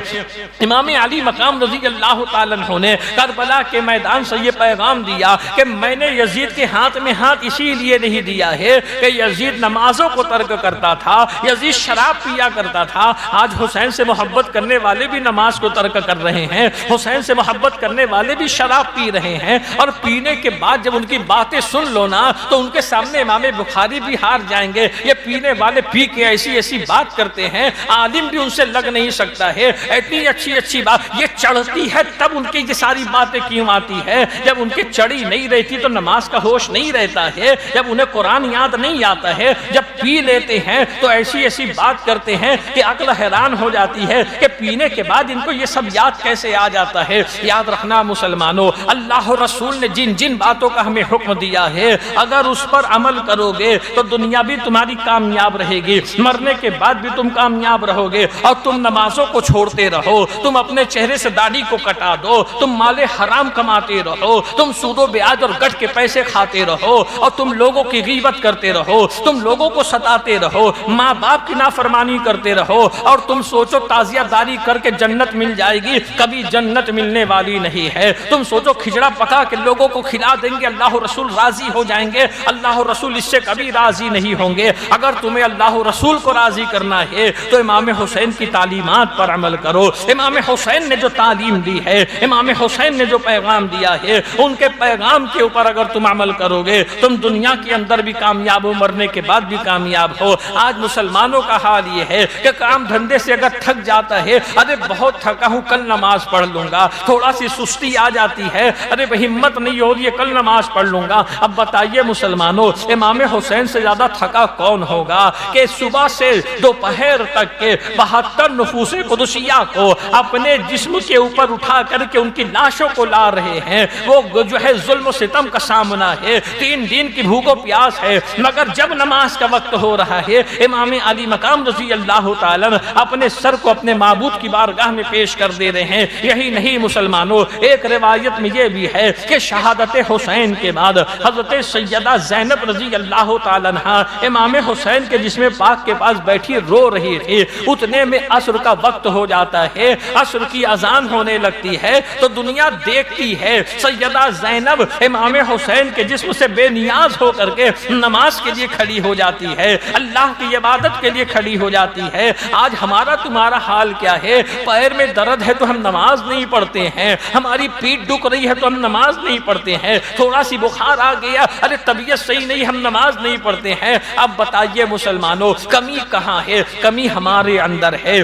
امام علی مقام رضی اللہ تعالیٰ عنہ نے کربلا کے میدان سے یہ پیغام دیا کہ میں نے یزید کے ہاتھ میں ہاتھ اسی لیے نہیں دیا ہے کہ یزید نمازوں کو ترک کرتا تھا، یزید شراب پیا کرتا تھا۔ آج حسین سے محبت کرنے والے بھی نماز کو ترک کر رہے ہیں، حسین سے محبت کرنے والے بھی شراب پی رہے ہیں، اور پینے کے بعد جب ان کی باتیں سن لو نا تو ان کے سامنے امام بخاری بھی ہار جائیں گے۔ یہ پینے والے پی کے ایسی ایسی بات کرتے ہیں، عالم بھی ان سے لگ نہیں سکتا ہے، اتنی اچھی اچھی بات یہ چڑھتی ہے تب ان کی یہ ساری باتیں کیوں آتی ہے؟ جب ان کی چڑھی نہیں رہتی تو نماز کا ہوش نہیں رہتا ہے، جب انہیں قرآن یاد نہیں آتا ہے، جب پی لیتے ہیں تو ایسی ایسی بات کرتے ہیں کہ عقل حیران ہو جاتی ہے کہ پینے کے بعد ان کو یہ سب یاد کیسے آ جاتا ہے۔ یاد رکھنا مسلمانوں، اللہ رسول نے جن جن باتوں کا ہمیں حکم دیا ہے، اگر اس پر عمل کرو گے تو دنیا بھی تمہاری کامیاب رہے گی، مرنے کے بعد بھی تم کامیاب رہو گے اور تم نمازوں کو چھوڑتے رہو، تم اپنے چہرے سے داڑھی کو کٹا دو، تم مال حرام کماتے رہو، تم سود و بیاج اور گٹ کے پیسے کھاتے رہو، اور تم لوگوں کی غیبت کرتے رہو، تم لوگوں کو ستاتے رہو، ماں باپ کی نافرمانی کرتے رہو، اور تم سوچو تعزیہ داری کر کے جنت مل جائے گی، کبھی جنت ملنے والی نہیں ہے۔ تم سوچو کھچڑا پکا کے لوگوں کو کھلا دیں گے، اللہ رسول راضی ہو جائیں گے، اللہ رسول اس سے کبھی راضی نہیں ہوں گے۔ اگر تمہیں اللہ رسول کو راضی کرنا ہے تو امام حسین کی تعلیمات پر عمل کرو۔ امام حسین نے جو تعلیم دی ہے، امام حسین نے جو پیغام دیا ہے، ان کے پیغام کے اوپر اگر تم عمل کرو گے تم دنیا کے اندر بھی کامیاب ہو، مرنے کے بعد بھی کامیاب ہو۔ آج مسلمانوں کا حال یہ ہے کہ کام دھندے سے اگر تھک جاتا ہے، ارے بہت تھکا ہوں کل نماز پڑھ لوں گا، تھوڑا سی سستی آ جاتی ہے، ارے ہمت نہیں ہو رہی ہے کل نماز پڑھ لوں گا۔ اب بتائیے مسلمانوں، امام حسین سے زیادہ تھکا کون ہوگا کہ صبح سے دوپہر تک کے 72 نفوس قدسیہ کو اپنے جسم کے اوپر اٹھا کر کے ان کی لاشوں کو لا رہے ہیں۔ وہ جو ہے ظلم و ستم کا سامنا ہے، 3 دن کی بھوک و پیاس ہے، مگر جب نماز کا وقت ہو رہا ہے امام علی مقام رضی اللہ تعالیٰ اپنے سر کو اپنے معبود کی بارگاہ میں پیش کر دے رہے ہیں۔ یہی نہیں مسلمانوں، ایک روایت میں یہ بھی ہے کہ شہادت حسین کے بعد حضرت سیدہ زینب رضی اللہ تعالیٰ عنہا امام حسین کے جسم پاک کے پاس بیٹھی رو رہی تھی، اتنے میں عصر کا وقت ہو جاتا ہے، عصر کی اذان ہونے لگتی ہے تو دنیا دیکھتی ہے سیدہ زینب امام حسین کے جسم سے بے نیاز ہو کر کے نماز کے لیے کھڑی ہو جاتی ہے، اللہ کی عبادت کے لیے کھڑی ہو جاتی ہے۔ آج ہمارا تمہارا حال کیا ہے؟ پیر میں درد ہے تو ہم نماز نہیں پڑھتے ہیں، ہماری پیٹ دکھ رہی ہے تو ہم نماز نہیں پڑھتے ہیں، تھوڑا سی بخار آ گیا، ارے طبیعت صحیح نہیں، ہم نماز نہیں پڑھتے ہیں۔ اب بتائیے مسلمانوں، کمی کہاں ہے؟ کمی ہمارے اندر ہے،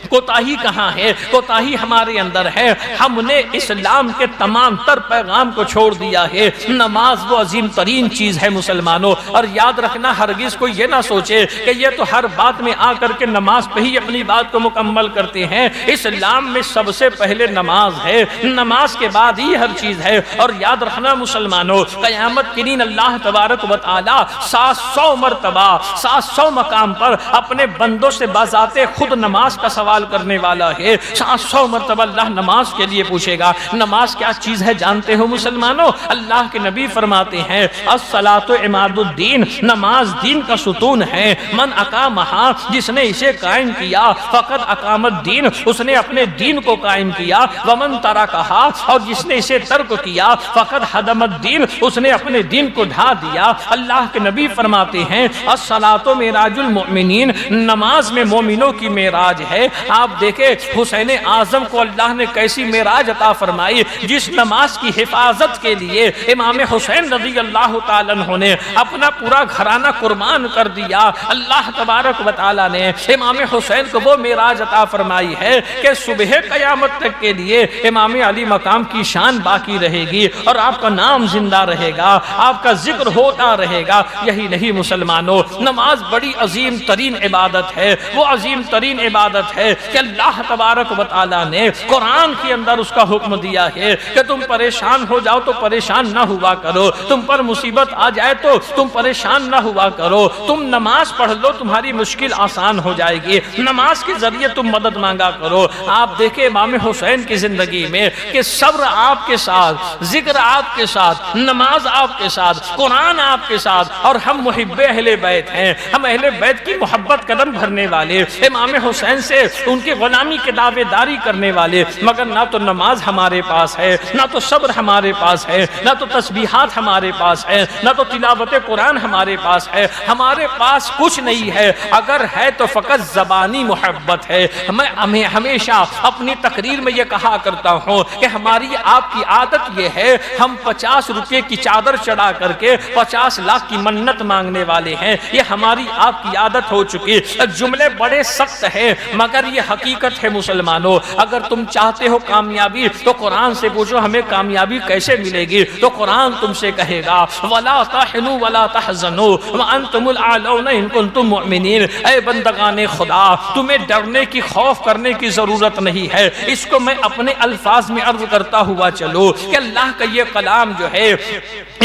کوتاہی کہاں ہے؟ کوتاہی ہمارے اندر ہے۔ ہم نے اسلام کے تمام تر پیغام کو چھوڑ دیا ہے۔ نماز وہ عظیم ترین چیز ہے مسلمانوں، اور یاد رکھنا ہرگز کوئی یہ نہ سوچے کہ یہ تو ہر بات میں آ کر کے نماز پہ ہی اپنی بات کو مکمل کرتے ہیں۔ اسلام میں سب سے پہلے نماز ہے، نماز کے بعد ہی ہر چیز ہے۔ اور یاد رکھنا مسلمانوں، قیامت کے دن اللہ تبارک و تعالی 700 مرتبہ 700 مقام پر اپنے بندوں سے بذات خود نماز کا سوال کرنے والا ہے۔ 700 مرتبہ اللہ نماز کے لیے پوچھے گا۔ نماز کیا چیز ہے جانتے ہو مسلمانوں؟ اللہ کے نبی فرماتے ہیں الصلاۃ عماد الدین، نماز دین کا ستون ہے۔ من اقامہا، جس نے اسے قائم کیا، فقد اقام الدین، اس نے اپنے دین کو قائم کیا۔ ومن ترکہا، اور جس نے اسے ترک کیا، فقد ہدم الدین، اس نے اپنے دین کو ڈھا دیا۔ اللہ کے نبی فرماتے ہیں الصلاۃ معراج المؤمنین، نماز میں مومنوں کی معراج ہے۔ آپ دیکھیں حسین اعظم کو اللہ نے کیسی معراج عطا فرمائی، جس نماز کی حفاظت کے لیے امام حسین رضی اللہ تعالیٰ عنہ نے اپنا پورا گھرانہ قربان کر دیا۔ اللہ تبارک و تعالیٰ نے امام حسین کو وہ معراج عطا فرمائی ہے کہ صبح قیامت تک کے لیے امام علی مقام کی شان باقی رہے گی، اور آپ کا نام زندہ رہے گا، آپ کا ذکر ہوتا رہے گا۔ یہی نہیں مسلمانوں، نماز بڑی عظیم ترین عبادت ہے، وہ عظیم ترین عبادت ہے کہ اللہ تبارک و تعالیٰ نے قرآن کے اندر اس کا حکم دیا ہے کہ تم پریشان ہو جاؤ تو پریشان نہ ہوا کرو، تم پر مصیبت آ جائے تو تم پریشان نہ ہوا کرو، تم نماز پڑھ لو تمہاری مشکل آسان ہو جائے گی، نماز کے ذریعے تم مدد مانگا کرو۔ آپ دیکھیں امام حسین کی زندگی میں کہ صبر آپ کے ساتھ، ذکر آپ کے ساتھ، نماز آپ کے ساتھ، قرآن آپ کے ساتھ، اور ہم محب اہل بیت ہیں، ہم اہل بیت کی محبت قدم بھرنے والے، امام حسین سے ان کی غلامی کے دعوے داری کرنے والے، مگر نہ تو نماز ہمارے پاس ہے، نہ تو صبر ہمارے پاس ہے، نہ تو تسبیحات ہمارے پاس ہے، نہ تو تلاوت قرآن ہمارے پاس ہے، ہمارے پاس کچھ نہیں ہے۔ اگر ہے تو فقط زبانی محبت ہے۔ میں ہمیشہ اپنی تقریر میں یہ کہا کرتا ہوں کہ ہماری آپ کی عادت یہ ہے، ہم 50 روپے کی چادر چڑھا کر کے 50 لاکھ کی منت مانگنے والے ہیں، یہ ہماری آپ کی عادت ہو چکی۔ جملے بڑے سخت ہیں مگر یہ یہ حقیقت ہے مسلمانوں. اگر تم چاہتے ہو کامیابی تو قرآن سے پوچھو ہمیں کامیابی کیسے ملے گی, تو قرآن تم سے کہے گا وَلَا تَحِنُوا وَلَا تَحْزَنُوا وَأَنْتُمُ الْأَعْلَوْنَ إِن كُنتُم مُؤْمِنِينَ. اے بندگان خدا, تمہیں ڈرنے کی, خوف کرنے کی ضرورت نہیں ہے. اس کو میں اپنے الفاظ میں عرض کرتا ہوا چلو کہ اللہ کا یہ کلام جو ہے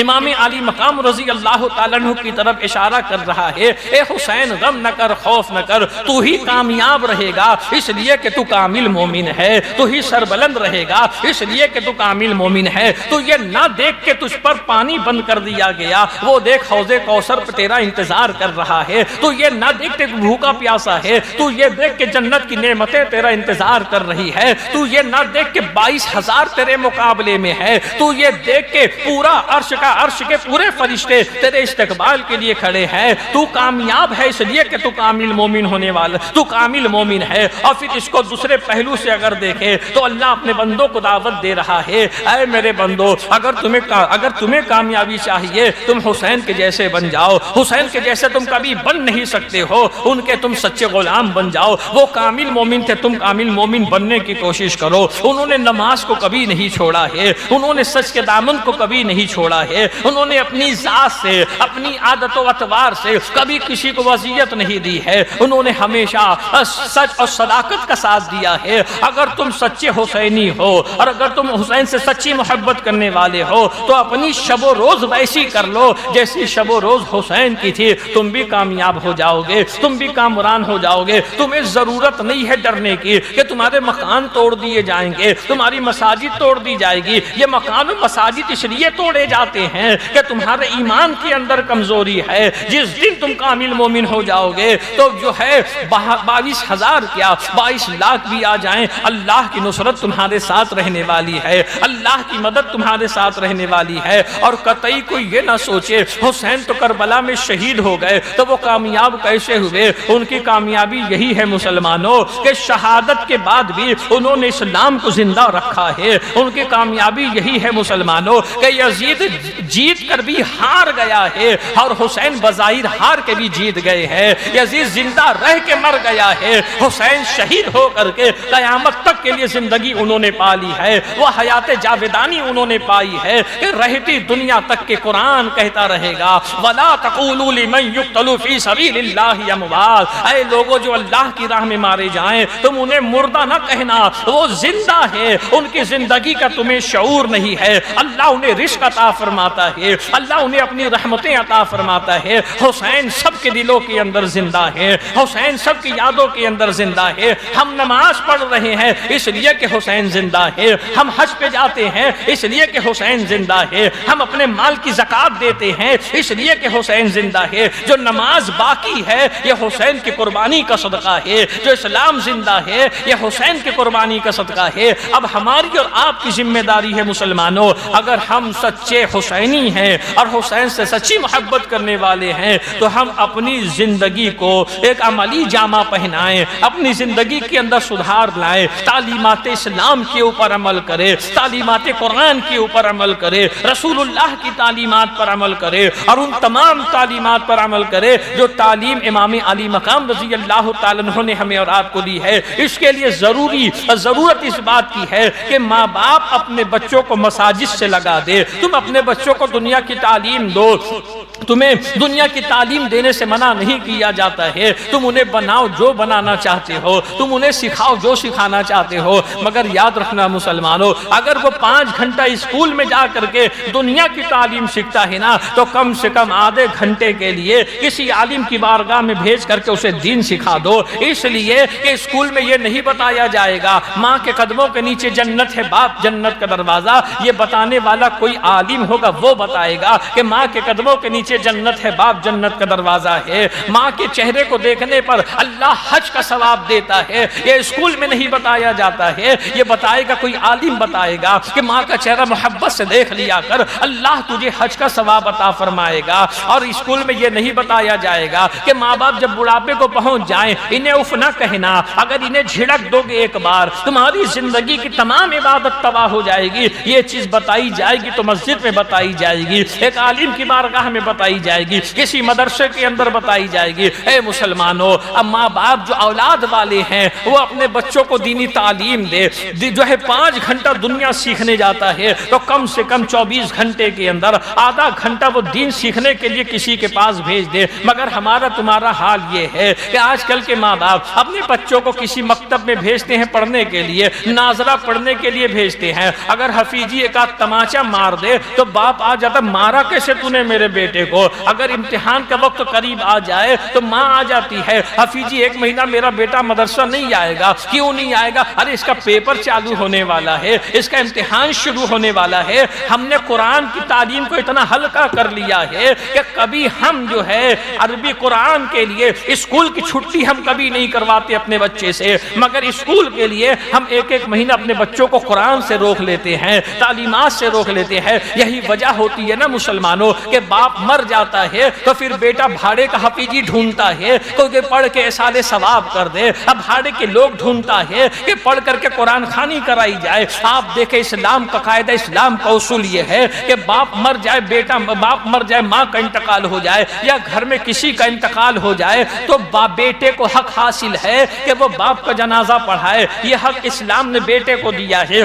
امام علی مقام رضی اللہ تعالیٰ عنہ کی طرف اشارہ کر رہا ہے. اے حسین غم نہ کر, خوف نہ کر, تو ہی کامیاب رہے گا اس لیے کہ تو کامل مومن ہے. تو ہی سربلند رہے گا اس لیے کہ تو کامل مومن ہے. تو یہ نہ دیکھ کے تجھ پر پانی بند کر دیا گیا, وہ دیکھ حوض کوثر پر تیرا انتظار کر رہا ہے. تو یہ نہ دیکھ کے بھوکا پیاسا ہے, تو یہ دیکھ کے جنت کی نعمتیں تیرا انتظار کر رہی ہے. تو یہ نہ دیکھ کے 22,000 تیرے مقابلے میں ہے. تو یہ دیکھ کے پورا عرش کے پورے فرشتے تیرے استقبال کے لیے کھڑے ہیں. تو کامیاب ہے اس لیے کہ تو کامل مومن ہونے والا, تو کامل مومن ہے. اور پھر اس کو دوسرے پہلو سے اگر دیکھیں تو اللہ اپنے بندوں کو دعوت دے رہا ہے, اے میرے بندو, اگر تمہیں کامیابی چاہیے تم حسین کے جیسے بن جاؤ. حسین کے جیسے تم کبھی بن نہیں سکتے ہو, ان کے تم سچے غلام بن جاؤ. وہ کامل مومن تھے, تم کامل مومن بننے کی کوشش کرو. انہوں نے نماز کو کبھی نہیں چھوڑا ہے, انہوں نے سچ کے دامن کو کبھی نہیں چھوڑا ہے. انہوں نے اپنی ذات سے, اپنی عادت و اطوار سے کبھی کسی کو وصیت نہیں دی ہے. انہوں نے ہمیشہ سچ اور صداقت کا ساتھ دیا ہے. اگر تم سچے حسینی ہو اور اگر تم حسین سے سچی محبت کرنے والے ہو تو اپنی شب و روز ویسی کر لو جیسی شب و روز حسین کی تھی. تم بھی کامیاب ہو جاؤ گے, تم بھی کامران ہو جاؤ گے. تمہیں ضرورت نہیں ہے ڈرنے کی کہ تمہارے مکان توڑ دیے جائیں گے, تمہاری مساجد توڑ دی جائے گی. یہ مکان و مساجد اس لیے توڑے جاتے ہیں کہ تمہارے ایمان کے اندر کمزوری ہے. جس دن تم کامل مومن ہو جاؤ گے تو جو ہے 22,000 کیا 22 لاکھ بھی آ جائیں, اللہ کی نصرت تمہارے ساتھ رہنے والی ہے, اللہ کی مدد تمہارے ساتھ رہنے والی ہے. اور قطعی کوئی یہ نہ سوچے حسین تو کربلا میں شہید ہو گئے تو وہ کامیاب کیسے ہوئے. ان کی کامیابی یہی ہے مسلمانوں کہ شہادت کے بعد بھی انہوں نے اسلام کو زندہ رکھا ہے. ان کی کامیابی یہی ہے مسلمانوں کہ یزید جیت کر بھی ہار گیا ہے اور حسین بظاہر ہار کے بھی جیت گئے ہیں. یزید زندہ رہ کے مر گیا ہے, حسین شہید ہو کر کے قیامت تک کے لیے زندگی انہوں نے پالی ہے. وہ حیات جاویدانی انہوں نے پائی ہے کہ رہتی دنیا تک کے قرآن کہتا رہے گا وَلَا تَقُولُوا لِمَن يُقْتَلُ فِي سَبِيلِ اللَّهِ أَمْوَاتٌ. اے لوگوں جو اللہ کی راہ میں مارے جائیں تم انہیں مردہ نہ کہنا, وہ زندہ ہے. ان کی زندگی کا تمہیں شعور نہیں ہے. اللہ انہیں رزق عطا فرماتا ہے, اللہ انہیں اپنی رحمتیں عطا فرماتا ہے. حسین سب کے دلوں کے اندر زندہ ہے, حسین سب کی یادوں کے اندر زندہ ہے. ہم نماز پڑھ رہے ہیں اس لیے کہ حسین زندہ ہے, ہم حج پہ جاتے ہیں اس لیے کہ حسین زندہ ہے, ہم اپنے مال کی زکات دیتے ہیں اس لیے کہ حسین زندہ ہے. جو نماز باقی ہے یہ حسین کی قربانی کا صدقہ ہے, جو اسلام زندہ ہے یہ حسین کی قربانی کا صدقہ ہے. اب ہماری اور آپ کی ذمہ داری ہے مسلمانوں, اگر ہم سچے حسینی ہیں اور حسین سے سچی محبت کرنے والے ہیں تو ہم اپنی زندگی کو ایک عملی جامہ پہنائیں, اپنی زندگی کے اندر سدھار لائیں, تعلیمات اسلام کے اوپر عمل کرے, تعلیمات قرآن کے اوپر عمل کرے, رسول اللہ کی تعلیمات پر عمل کرے اور ان تمام تعلیمات پر عمل کرے جو تعلیم امام علی مقام رضی اللہ تعالیٰ عنہ نے ہمیں اور آپ کو دی ہے. اس کے لیے ضرورت اس بات کی ہے کہ ماں باپ اپنے بچوں کو مساجد سے لگا دے. تم اپنے بچوں کو دنیا کی تعلیم دو, تمہیں دنیا کی تعلیم دینے سے منع نہیں کیا جاتا ہے. تم انہیں بناؤ جو بنانا چاہتے ہو, تم انہیں سکھاؤ جو سکھانا چاہتے ہو, مگر یاد رکھنا مسلمانوں اگر وہ 5 گھنٹہ اسکول میں جا کر کے دنیا کی تعلیم سیکھتا ہے نا تو کم سے کم آدھے گھنٹے کے لیے کسی عالم کی بارگاہ میں بھیج کر کے اسے دین سکھا دو. اس لیے کہ اسکول میں یہ نہیں بتایا جائے گا ماں کے قدموں کے نیچے جنت ہے, باپ جنت کا دروازہ. یہ بتانے والا کوئی عالم ہوگا, وہ بتائے گا کہ ماں کے قدموں کے نیچے جنت ہے, باپ جنت کا دروازہ ہے. ماں کے چہرے کو دیکھنے پر اللہ حج کا ثواب دیتا ہے. یہ اسکول میں نہیں بتایا جاتا ہے, یہ بتائے گا کوئی عالم بتائے گا کہ ماں کا چہرہ محبت سے دیکھ لیا کر, اللہ تجھے حج کا ثواب عطا فرمائے گا. اور اسکول میں یہ نہیں بتایا جائے گا کہ ماں باپ جب بڑھاپے کو پہنچ جائیں انہیں اف نہ کہنا, اگر انہیں جھڑک دو گے ایک بار تمہاری زندگی کی تمام عبادت تباہ ہو جائے گی. یہ چیز بتائی جائے گی تو مسجد میں بتائی جائے گی, ایک عالم کی بارگاہ میں بتائی جائے گی، کسی مدرسے کے اندر بتائی جائے گی۔ اے مسلمانوں، اب ماں باپ جو اولاد والے ہیں وہ اپنے بچوں کو دینی تعلیم دے، جو ہے 5 گھنٹہ دنیا سیکھنے جاتا ہے تو کم سے کم 24 گھنٹے کے اندر آدھا گھنٹہ وہ دین سیکھنے کے لیے کسی کے پاس بھیج دے۔ مگر ہمارا تمہارا حال یہ ہے کہ آج کل کے ماں باپ اپنے بچوں کو کسی مکتب میں بھیجتے ہیں پڑھنے کے لیے، ناظرہ پڑھنے کے لیے بھیجتے ہیں، اگر حفیظی ایک آدھ تماچا مار دے تو باپ آ جاتا، مارا کیسے تو نے میرے بیٹے کو؟ اگر امتحان کا وقت قریب آ جائے تو ماں آ جاتی ہے، حفیظی 1 مہینہ میرا بیٹا مدرسہ نہیں آئے گا۔ کیوں نہیں آئے گا؟ ارے اس کا پیپر چالو ہونے والا ہے، اس کا امتحان شروع ہونے والا ہے۔ ہم نے قرآن کی تعلیم کو اتنا ہلکا کر لیا ہے کہ کبھی ہم جو ہے عربی قرآن کے لیے اسکول کی چھٹی ہم کبھی نہیں کرواتے اپنے بچے سے، مگر اسکول کے لیے ہم 1 مہینہ اپنے بچوں کو قرآن سے روک لیتے ہیں، تعلیمات سے روک لیتے ہیں۔ یہی وجہ ہوتی ہے نا مسلمانوں کہ باپ مر جاتا ہے تو پھر بیٹا بھاڑے کا حفیظی ڈھونڈتا ہے کہ پڑھ کے احصال ثواب کر دے، اب بھاڑے کے لوگ ڈھونڈتا ہے کہ پڑھ کر کے قرآن خوانی کرائی جائے۔ آپ دیکھیں اسلام کا قاعدہ، اسلام کا اصول یہ ہے کہ باپ مر جائے، باپ مر جائے، ماں کا انتقال ہو جائے یا گھر میں کسی کا انتقال ہو جائے تو بیٹے کو حق حاصل ہے کہ وہ باپ کا جنازہ پڑھائے۔ یہ حق اسلام نے بیٹے کو دیا ہے۔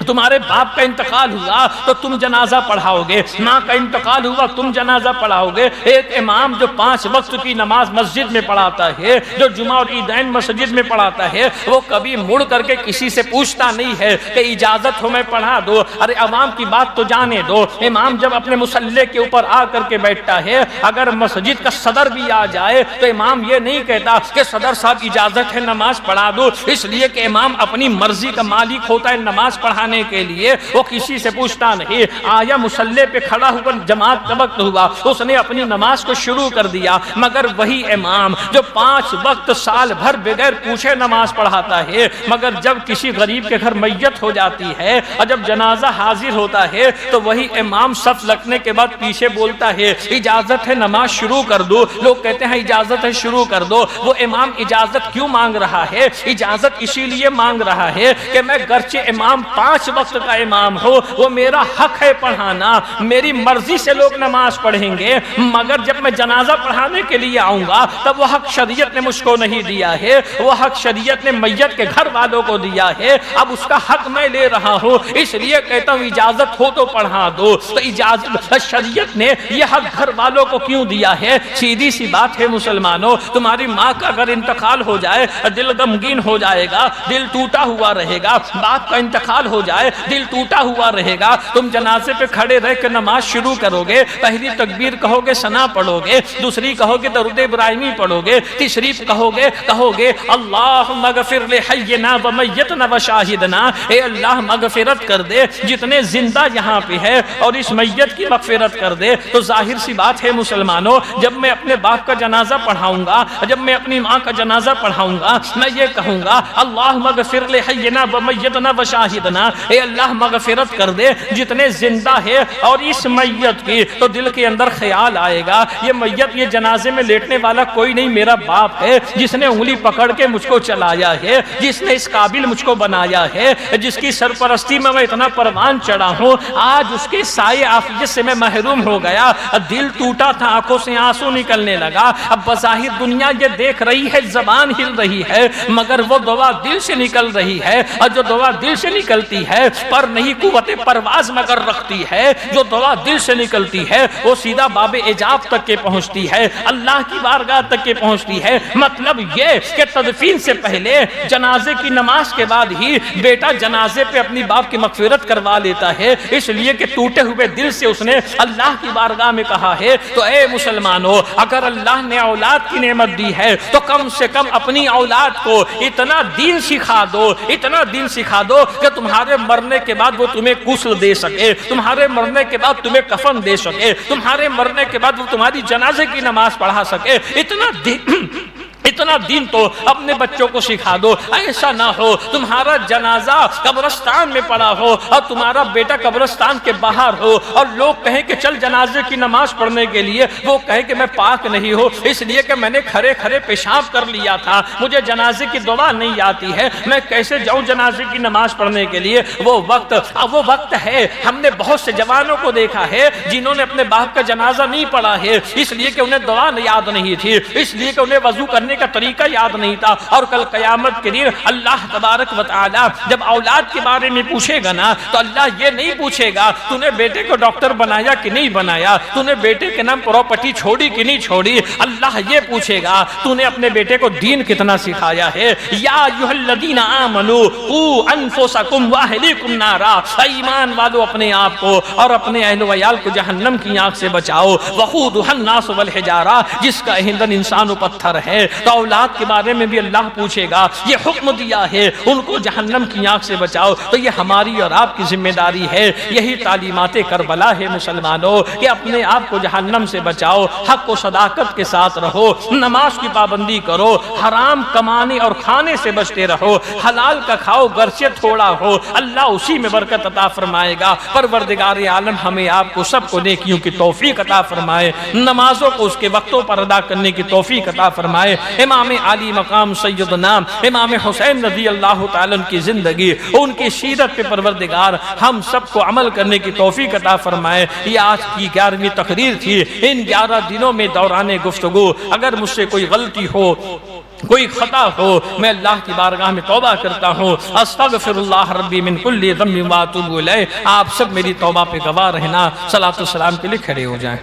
تمہارے باپ کا انتقال ہوا تو تم جنازہ پڑھاؤ گے، ماں کا انتقال ہوا تم جنازہ پڑھاؤ گے۔ ایک امام جو 5 وقت کی نماز مسجد میں پڑھاتا ہے، جو جمعہ اور عیدین مسجد میں پڑھاتا ہے، وہ کبھی مڑ کر کے کسی سے پوچھتا نہیں ہے کہ اجازت ہو میں پڑھا دو۔ ارے عوام کی بات تو جانے دو، امام جب اپنے مصلی کے اوپر آ کر کے بیٹھتا ہے، اگر مسجد کا صدر بھی آ جائے تو امام یہ نہیں کہتا کہ صدر صاحب اجازت ہے نماز پڑھا دو، اس لیے کہ امام اپنی مرضی کا مالک ہوتا ہے نماز پڑھانے کے لیے، وہ کسی سے پوچھتا نہیں۔ آیا مصلی پہ کھڑا ہو کر جماعت کا وقت ہوا، اس نے اپنی نماز کو شروع کر دیا، مگر وہی امام جو 5 وقت سال بھر بغیر پوچھے نماز پڑھاتا ہے، مگر جب کسی غریب کے گھر میت ہو جاتی ہے اور جب جنازہ حاضر ہوتا ہے تو وہی امام صف لگنے کے بعد پیچھے بولتا ہے اجازت ہے نماز شروع کر دو۔ لوگ کہتے ہیں اجازت ہے شروع کر دو۔ وہ امام اجازت کیوں مانگ رہا ہے؟ اجازت اسی لیے مانگ رہا ہے کہ میں گرچہ امام 5 وقت کا امام ہو، وہ میرا حق ہے پڑھانا، میری مرضی سے لوگ نماز پڑھیں گے، مگر جب میں جنازہ پڑھانے کے لیے آؤں گا تب وہ حق شریعت نے مجھ کو نہیں دیا ہے، وہ حق شریعت نے میت کے گھر والوں کو دیا ہے، اب اس کا حق میں لے رہا ہوں، اس لیے کہتا ہوں اجازت ہو تو پڑھا دو۔ تو اجازت شریعت نے یہ حق گھر والوں کو کیوں دیا ہے؟ سیدھی سی بات ہے مسلمانوں، تمہاری ماں کا اگر انتقال ہو جائے دل غمگین ہو جائے گا، دل ٹوٹا ہوا رہے گا، باپ کا انتقال ہو جائے دل ٹوٹا ہوا رہے گا، تم جنازے پہ کھڑے رہ کے نماز شروع کرو گے، پہلی تکبیر کہو گے ثنا پڑھو گے، دوسری کہو گے درود ابراہیمی پڑھو گے، تیسری کہو گے اللہم اغفر لحینا و میتنا و شاہدنا، اے اللہ مغفرت کر دے جتنے زندہ یہاں پہ ہے اور اس میت کی مغفرت کر دے۔ تو ظاہر سی بات ہے مسلمانوں، جب میں اپنے باپ کا جنازہ پڑھاؤں گا، جب میں اپنی ماں کا جنازہ پڑھاؤں گا، میں یہ کہوں گا اللہم اغفر لحینا و میتنا و شاہدنا، اے اللہ مغفرت کر دے جتنے زندہ ہے اور اس میت کی۔ تو دل کے اندر خیال آئے گا یہ میت، یہ جنازے میں لیٹنے والا کوئی نہیں، میرا باپ ہے جس نے انگلی پکڑ کے مجھ کو چلایا ہے، جس نے اس قابل مجھ کو بنایا ہے، جس کی سرپرستی میں اتنا پروان چڑھا ہوں، آج اس کے سائے عافیت سے میں محروم ہو گیا۔ دل ٹوٹا تھا، آنکھوں سے آنسو نکلنے لگا۔ اب بظاہر دنیا یہ دیکھ رہی ہے، زبان ہل رہی ہے، مگر وہ دعا دل سے نکل رہی ہے، اور جو دعا دل سے نکلتی ہے پر نہیں قوت پرواز مگر رکھتی ہے، جو دعا دل سے نکلتی ہے وہ سیدھا باب ایجاب تک کے پہنچتی ہے، اللہ کی بارگاہ تک کے پہنچتی ہے۔ مطلب یہ کہ تدفین سے پہلے جنازے کی نماز کے بعد ہی بیٹا جنازے پہ اپنی باپ کی مغفرت کروا لیتا ہے، اس لیے کہ ٹوٹے ہوئے دل سے اس نے اللہ کی بارگاہ میں کہا ہے۔ تو اے مسلمانوں، اگر اللہ نے اولاد کی نعمت دی ہے تو کم سے کم اپنی اولاد کو اتنا دین سکھا دو، اتنا دین سکھا دو کہ تمہارے مرنے کے بعد وہ تمہیں غسل دے سکے، تمہارے مرنے کے بعد تمہیں کفن دے سکے، تمہارے مرنے کے بعد وہ تمہاری جنازے کی نماز پڑھا سکے، اتنا دین تو اپنے بچوں کو سکھا دو. ایسا نہ ہو تمہارا جنازہ قبرستان میں پڑا ہو اور تمہارا بیٹا قبرستان کے باہر ہو اور لوگ کہیں کہ چل جنازے کی نماز پڑھنے کے لیے, وہ کہے کہ میں پاک نہیں ہوں اس لیے کہ میں نے کھڑے کھڑے پیشاب کر لیا تھا, مجھے جنازے کی دعا نہیں آتی ہے, میں کیسے جاؤں جنازے کی نماز پڑھنے کے لیے. وہ وقت ہے. ہم نے بہت سے جوانوں کو دیکھا ہے جنہوں نے اپنے باپ کا جنازہ نہیں پڑھا ہے اس لیے کہ انہیں دعا یاد نہیں تھی, اس لیے کہ انہیں وضو کرنے کا طریقہ یاد نہیں تھا. اور کل قیامت کے دن اللہ تبارک و تعالی جب اولاد کے بارے میں پوچھے گا نا تو اللہ یہ نہیں پوچھے گا تو نے بیٹے کو ڈاکٹر بنایا کہ نہیں بنایا, تو نے بیٹے کے نام پراپرٹی چھوڑی کہ نہیں چھوڑی. اللہ یہ پوچھے گا تو نے اپنے بیٹے کو دین کتنا سکھایا ہے. یا ایھا الذین آمنوا قوا انفسکم واہلیکم نارا, ایمان والو اپنے آپ کو اور اپنے اہل و عیال کو جہنم کی آگ سے بچاؤ. وقودھا الناس والحجارہ, جس کا ایندھن انسان و پتھر ہے. تو اولاد کے بارے میں بھی اللہ پوچھے گا, یہ حکم دیا ہے ان کو جہنم کی آگ سے بچاؤ. تو یہ ہماری اور آپ کی ذمہ داری ہے. یہی تعلیمات کربلا ہے مسلمانوں کہ اپنے آپ کو جہنم سے بچاؤ, حق و صداقت کے ساتھ رہو, نماز کی پابندی کرو, حرام کمانے اور کھانے سے بچتے رہو, حلال کا کھاؤ گرچہ تھوڑا ہو, اللہ اسی میں برکت عطا فرمائے گا. پروردگار عالم ہمیں آپ کو سب کو نیکیوں کی توفیق عطا فرمائے, نمازوں کو اس کے وقتوں پر ادا کرنے کی توفیق عطا فرمائے. امام علی مقام سیدنا امام حسین رضی اللہ تعالیٰ کی زندگی, ان کی سیرت پہ پروردگار ہم سب کو عمل کرنے کی توفیق عطا فرمائے. یہ آج کی 11ویں تقریر تھی. ان 11 دنوں میں دوران گفتگو اگر مجھ سے کوئی غلطی ہو, کوئی خطا ہو, میں اللہ کی بارگاہ میں توبہ کرتا ہوں. استغفر اللہ ربی من کل ذنب واتوب الیہ. آپ سب میری توبہ پہ گواہ رہنا. صلاۃ والسلام کے لیے کھڑے ہو جائیں.